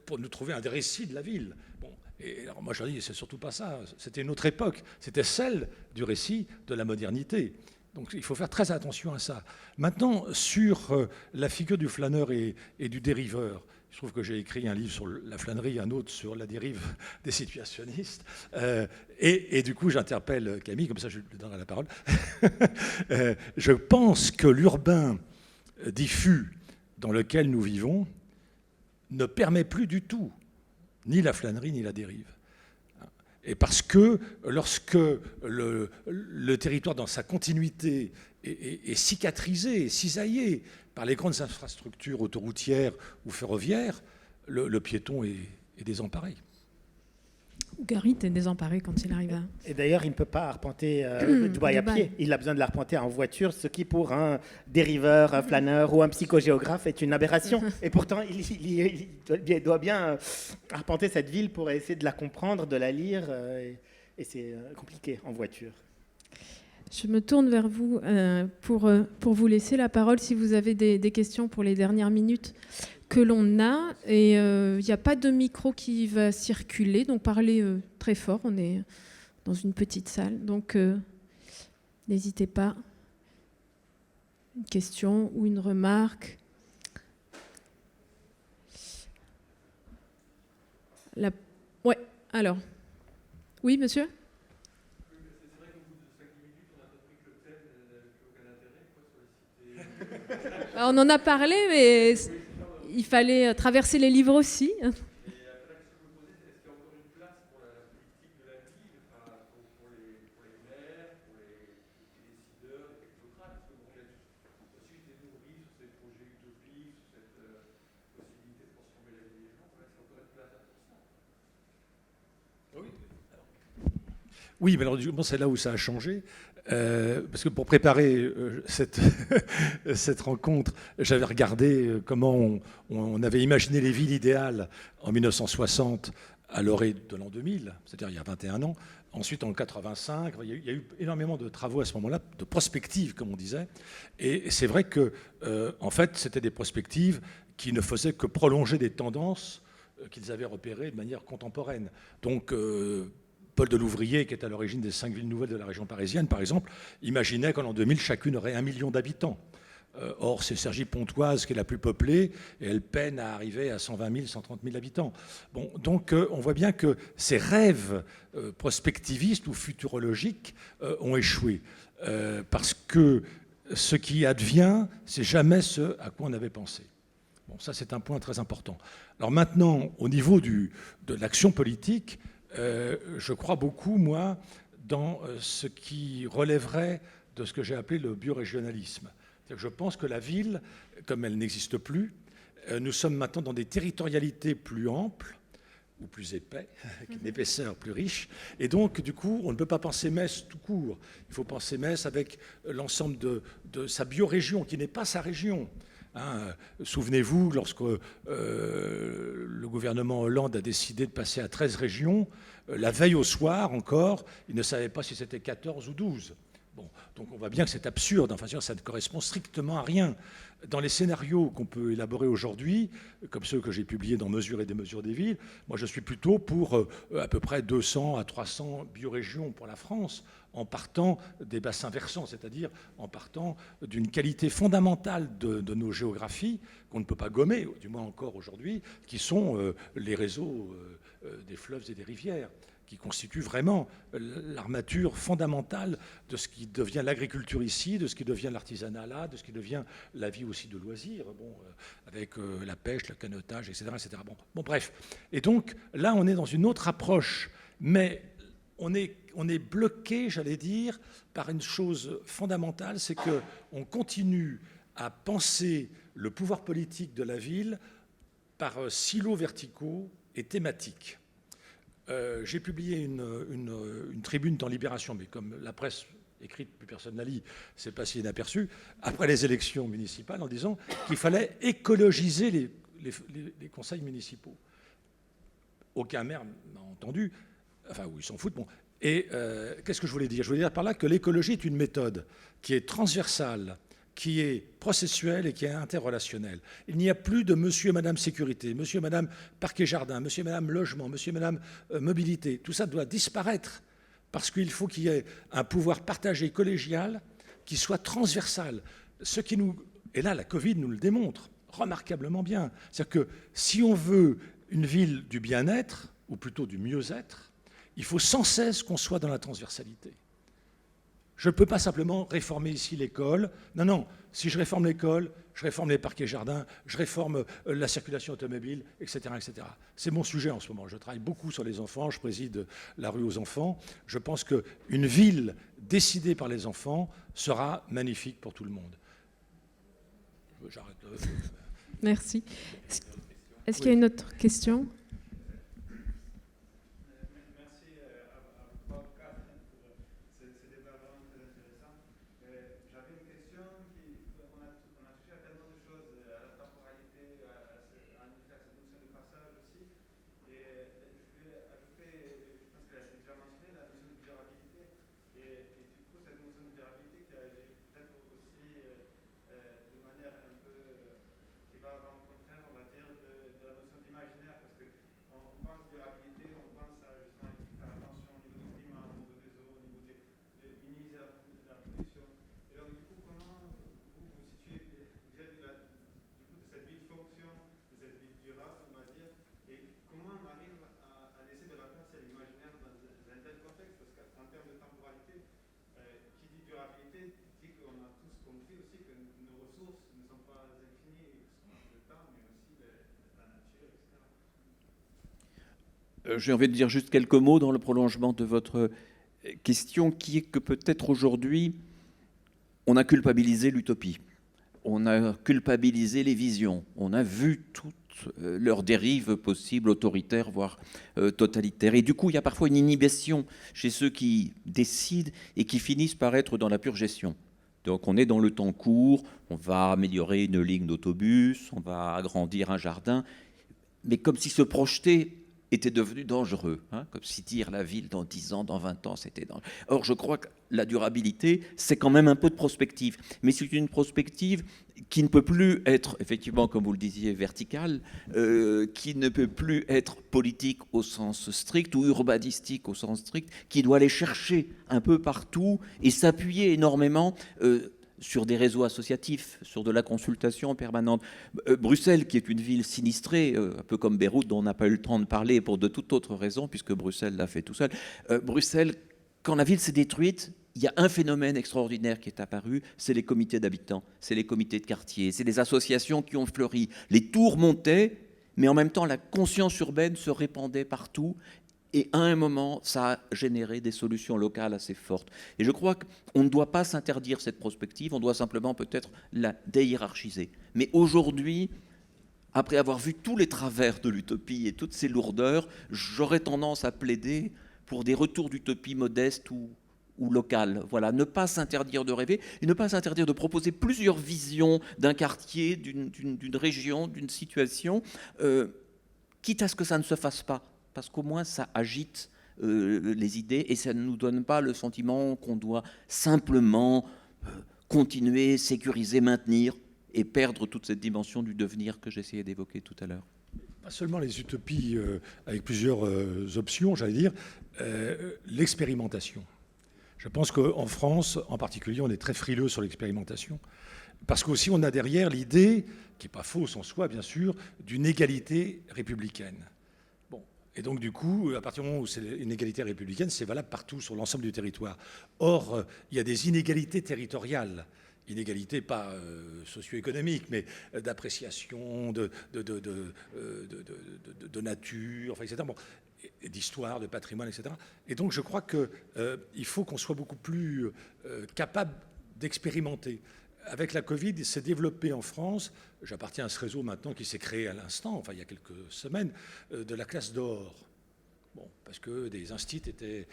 pour nous trouver un des récits de la ville. Bon, et alors moi je dis c'est surtout pas ça. C'était une autre époque. C'était celle du récit de la modernité. Donc il faut faire très attention à ça. Maintenant, sur la figure du flâneur et du dériveur. Je trouve que j'ai écrit un livre sur la flânerie, un autre sur la dérive des situationnistes. Et du coup, j'interpelle Camille, comme ça je lui donnerai la parole. Je pense que l'urbain diffus dans lequel nous vivons ne permet plus du tout ni la flânerie ni la dérive. Et parce que lorsque le territoire dans sa continuité est cicatrisé, cisaillé par les grandes infrastructures autoroutières ou ferroviaires, le piéton est désemparé. Ougarit est désemparé quand il arrive à... Et d'ailleurs, il ne peut pas arpenter Dubaï à pied. Il a besoin de l'arpenter en voiture, ce qui pour un dériveur, un flâneur ou un psychogéographe est une aberration. Et pourtant, il doit bien arpenter cette ville pour essayer de la comprendre, de la lire. Et c'est compliqué en voiture. Je me tourne vers vous pour vous laisser la parole si vous avez des questions pour les dernières minutes que l'on a. Et il n'y a pas de micro qui va circuler, donc parlez très fort. On est dans une petite salle, donc n'hésitez pas. Une question ou une remarque. Ouais, alors. Oui, monsieur ? On en a parlé, mais il fallait traverser les livres aussi. Oui, mais alors du coup, c'est là où ça a changé. Parce que pour préparer cette rencontre, j'avais regardé comment on avait imaginé les villes idéales en 1960 à l'orée de l'an 2000, c'est-à-dire il y a 21 ans. Ensuite, en 85, il y a eu énormément de travaux à ce moment-là, de prospectives, comme on disait. Et c'est vrai que, en fait, c'était des prospectives qui ne faisaient que prolonger des tendances qu'ils avaient repérées de manière contemporaine. Donc, Paul Delouvrier, qui est à l'origine des 5 villes nouvelles de la région parisienne, par exemple, imaginait qu'en l'an 2000, chacune aurait 1 million d'habitants. Or, c'est Cergy-Pontoise qui est la plus peuplée, et elle peine à arriver à 120 000, 130 000 habitants. Bon, donc, on voit bien que ces rêves prospectivistes ou futurologiques ont échoué. Parce que ce qui advient, c'est jamais ce à quoi on avait pensé. Bon, ça, c'est un point très important. Alors maintenant, au niveau de l'action politique, je crois beaucoup, moi, dans ce qui relèverait de ce que j'ai appelé le biorégionalisme. Je pense que la ville, comme elle n'existe plus, nous sommes maintenant dans des territorialités plus amples, ou plus épais, avec une épaisseur plus riche. Et donc, du coup, on ne peut pas penser Metz tout court. Il faut penser Metz avec l'ensemble de sa biorégion, qui n'est pas sa région. Souvenez-vous, lorsque le gouvernement Hollande a décidé de passer à 13 régions, la veille au soir encore, il ne savait pas si c'était 14 ou 12. Bon, donc on voit bien que c'est absurde, enfin, ça ne correspond strictement à rien. Dans les scénarios qu'on peut élaborer aujourd'hui, comme ceux que j'ai publiés dans Mesures et démesures des villes, moi je suis plutôt pour à peu près 200 à 300 biorégions pour la France, en partant des bassins versants, c'est-à-dire en partant d'une qualité fondamentale de nos géographies qu'on ne peut pas gommer, du moins encore aujourd'hui, qui sont les réseaux des fleuves et des rivières, qui constituent vraiment l'armature fondamentale de ce qui devient l'agriculture ici, de ce qui devient l'artisanat là, de ce qui devient la vie aussi de loisirs, avec la pêche, le canotage, etc. etc. Bon, bref. Et donc, là, on est dans une autre approche, mais on est bloqué, j'allais dire, par une chose fondamentale, c'est qu'on continue à penser le pouvoir politique de la ville par silos verticaux et thématiques. J'ai publié une tribune dans Libération, mais comme la presse écrite, plus personne n'a lit, c'est passé inaperçu, après les élections municipales, en disant qu'il fallait écologiser les conseils municipaux. Aucun maire m'a entendu, enfin, ils s'en foutent. Bon. Et qu'est-ce que je voulais dire ? Je voulais dire par là que l'écologie est une méthode qui est transversale, qui est processuelle et qui est interrelationnelle. Il n'y a plus de monsieur et madame sécurité, monsieur et madame parquet jardin, monsieur et madame logement, monsieur et madame mobilité. Tout ça doit disparaître parce qu'il faut qu'il y ait un pouvoir partagé collégial qui soit transversal. Et là, la Covid nous le démontre remarquablement bien. C'est-à-dire que si on veut une ville du bien-être, ou plutôt du mieux-être, il faut sans cesse qu'on soit dans la transversalité. Je ne peux pas simplement réformer ici l'école. Non. Si je réforme l'école, je réforme les parquets jardins, je réforme la circulation automobile, etc., etc. C'est mon sujet en ce moment. Je travaille beaucoup sur les enfants. Je préside la rue aux enfants. Je pense qu'une ville décidée par les enfants sera magnifique pour tout le monde. J'arrête. Merci. Est-ce qu'il y a une autre question ? va à l'encontre, on va dire, de la notion d'imaginaire, parce qu'on pense durabilité, on pense à justement faire attention au niveau du climat, au niveau des eaux, au niveau de minimiser la pollution. Et donc, du coup, comment vous vous situez vis-à-vis de cette ville fonction, de cette ville durable, on va dire, et comment on arrive à laisser de la place à l'imaginaire dans un tel contexte, parce qu'en termes de temporalité, qui dit durabilité dit qu'on a tous compris aussi que nos ressources ne sont pas infinies, le temps, mais aussi la nature, etc. J'ai envie de dire juste quelques mots dans le prolongement de votre question, qui est que peut-être aujourd'hui, on a culpabilisé l'utopie, on a culpabilisé les visions, on a vu toutes leurs dérives possibles, autoritaires, voire totalitaires. Et du coup, il y a parfois une inhibition chez ceux qui décident et qui finissent par être dans la pure gestion. Donc on est dans le temps court, on va améliorer une ligne d'autobus, on va agrandir un jardin, mais comme si se projeter était devenu dangereux, hein, comme si dire la ville dans 10 ans, dans 20 ans, c'était dangereux. Or, je crois que la durabilité, c'est quand même un peu de prospective, mais c'est une prospective qui ne peut plus être, effectivement, comme vous le disiez, verticale, qui ne peut plus être politique au sens strict ou urbanistique au sens strict, qui doit aller chercher un peu partout et s'appuyer énormément sur des réseaux associatifs, sur de la consultation permanente. Bruxelles, qui est une ville sinistrée, un peu comme Beyrouth, dont on n'a pas eu le temps de parler pour de toute autre raison, puisque Bruxelles l'a fait tout seul. Bruxelles, quand la ville s'est détruite, il y a un phénomène extraordinaire qui est apparu, c'est les comités d'habitants, c'est les comités de quartier, c'est les associations qui ont fleuri. Les tours montaient, mais en même temps, la conscience urbaine se répandait partout. Et à un moment, ça a généré des solutions locales assez fortes. Et je crois qu'on ne doit pas s'interdire cette prospective, on doit simplement peut-être la déhiérarchiser. Mais aujourd'hui, après avoir vu tous les travers de l'utopie et toutes ses lourdeurs, j'aurais tendance à plaider pour des retours d'utopie modestes ou locales. Voilà, ne pas s'interdire de rêver et ne pas s'interdire de proposer plusieurs visions d'un quartier, d'une région, d'une situation, quitte à ce que ça ne se fasse pas. Parce qu'au moins ça agite les idées et ça ne nous donne pas le sentiment qu'on doit simplement continuer, sécuriser, maintenir et perdre toute cette dimension du devenir que j'essayais d'évoquer tout à l'heure. Pas seulement les utopies avec plusieurs options, j'allais dire, l'expérimentation. Je pense qu'en France, en particulier, on est très frileux sur l'expérimentation. Parce qu'aussi, on a derrière l'idée, qui n'est pas fausse en soi, bien sûr, d'une égalité républicaine. Et donc, du coup, à partir du moment où c'est une égalité républicaine, c'est valable partout, sur l'ensemble du territoire. Or, il y a des inégalités territoriales, inégalités pas socio-économiques, mais d'appréciation, de nature, enfin, etc., bon, d'histoire, de patrimoine, etc. Et donc, je crois qu'il faut qu'on soit beaucoup plus capable d'expérimenter. Avec la Covid, il s'est développé en France, j'appartiens à ce réseau maintenant qui s'est créé à l'instant, enfin il y a quelques semaines, de la classe dehors. Bon, parce que des instituts étaient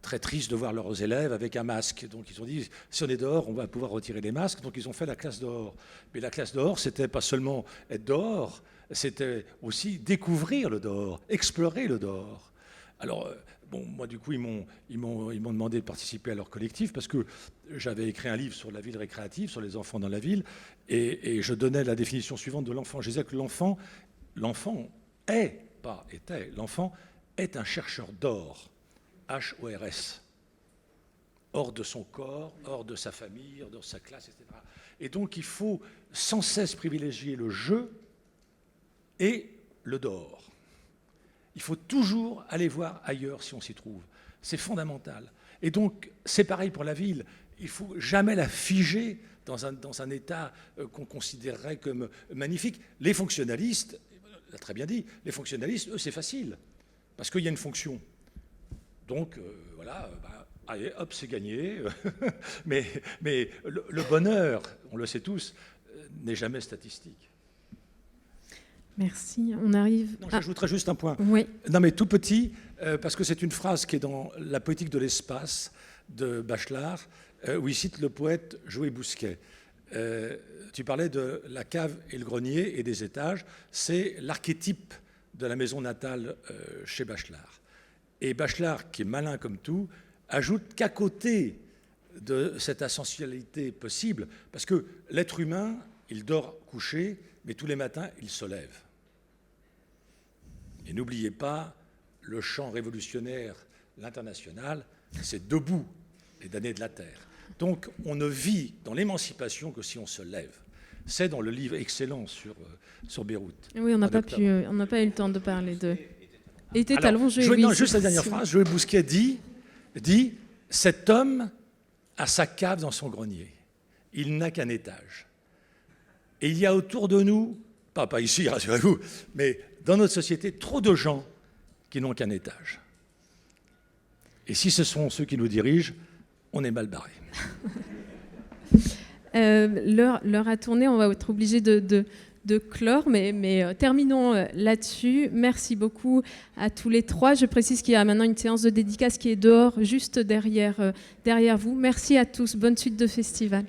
très tristes de voir leurs élèves avec un masque. Donc ils ont dit, si on est dehors, on va pouvoir retirer les masques. Donc ils ont fait la classe dehors. Mais la classe dehors, c'était pas seulement être dehors, c'était aussi découvrir le dehors, explorer le dehors. Alors, bon, moi, du coup, ils m'ont demandé de participer à leur collectif parce que j'avais écrit un livre sur la ville récréative, sur les enfants dans la ville, et je donnais la définition suivante de l'enfant. Je disais que l'enfant l'enfant est un chercheur d'or, H-O-R-S, hors de son corps, hors de sa famille, hors de sa classe, etc. Et donc, il faut sans cesse privilégier le jeu et le dehors. Il faut toujours aller voir ailleurs si on s'y trouve. C'est fondamental. Et donc, c'est pareil pour la ville. Il ne faut jamais la figer dans un état qu'on considérerait comme magnifique. Les fonctionnalistes, il a très bien dit, les fonctionnalistes, eux, c'est facile. Parce qu'il y a une fonction. Donc, voilà, allez, hop, c'est gagné. mais le bonheur, on le sait tous, n'est jamais statistique. Merci. On arrive. Non, j'ajouterais juste un point. Oui. Non, mais tout petit, parce que c'est une phrase qui est dans La poétique de l'espace de Bachelard, où il cite le poète Joé Bousquet. Tu parlais de la cave et le grenier et des étages. C'est l'archétype de la maison natale chez Bachelard. Et Bachelard, qui est malin comme tout, ajoute qu'à côté de cette ascensionnalité possible, parce que l'être humain, il dort couché, mais tous les matins, il se lève. Et n'oubliez pas, le chant révolutionnaire, l'Internationale, c'est debout, les damnés de la terre. Donc on ne vit dans l'émancipation que si on se lève. C'est dans le livre excellent sur Beyrouth. Oui, on n'a pas eu le temps de parler de... Était allongé, oui. Non, juste la dernière phrase. Joël Bousquet dit « Cet homme a sa cave dans son grenier. Il n'a qu'un étage. Et il y a autour de nous, pas ici, rassurez-vous, mais dans notre société, trop de gens qui n'ont qu'un étage. Et si ce sont ceux qui nous dirigent, on est mal barré. » L'heure a tourné, on va être obligé de clore, mais terminons là-dessus. Merci beaucoup à tous les trois. Je précise qu'il y a maintenant une séance de dédicace qui est dehors, juste derrière vous. Merci à tous. Bonne suite de festival.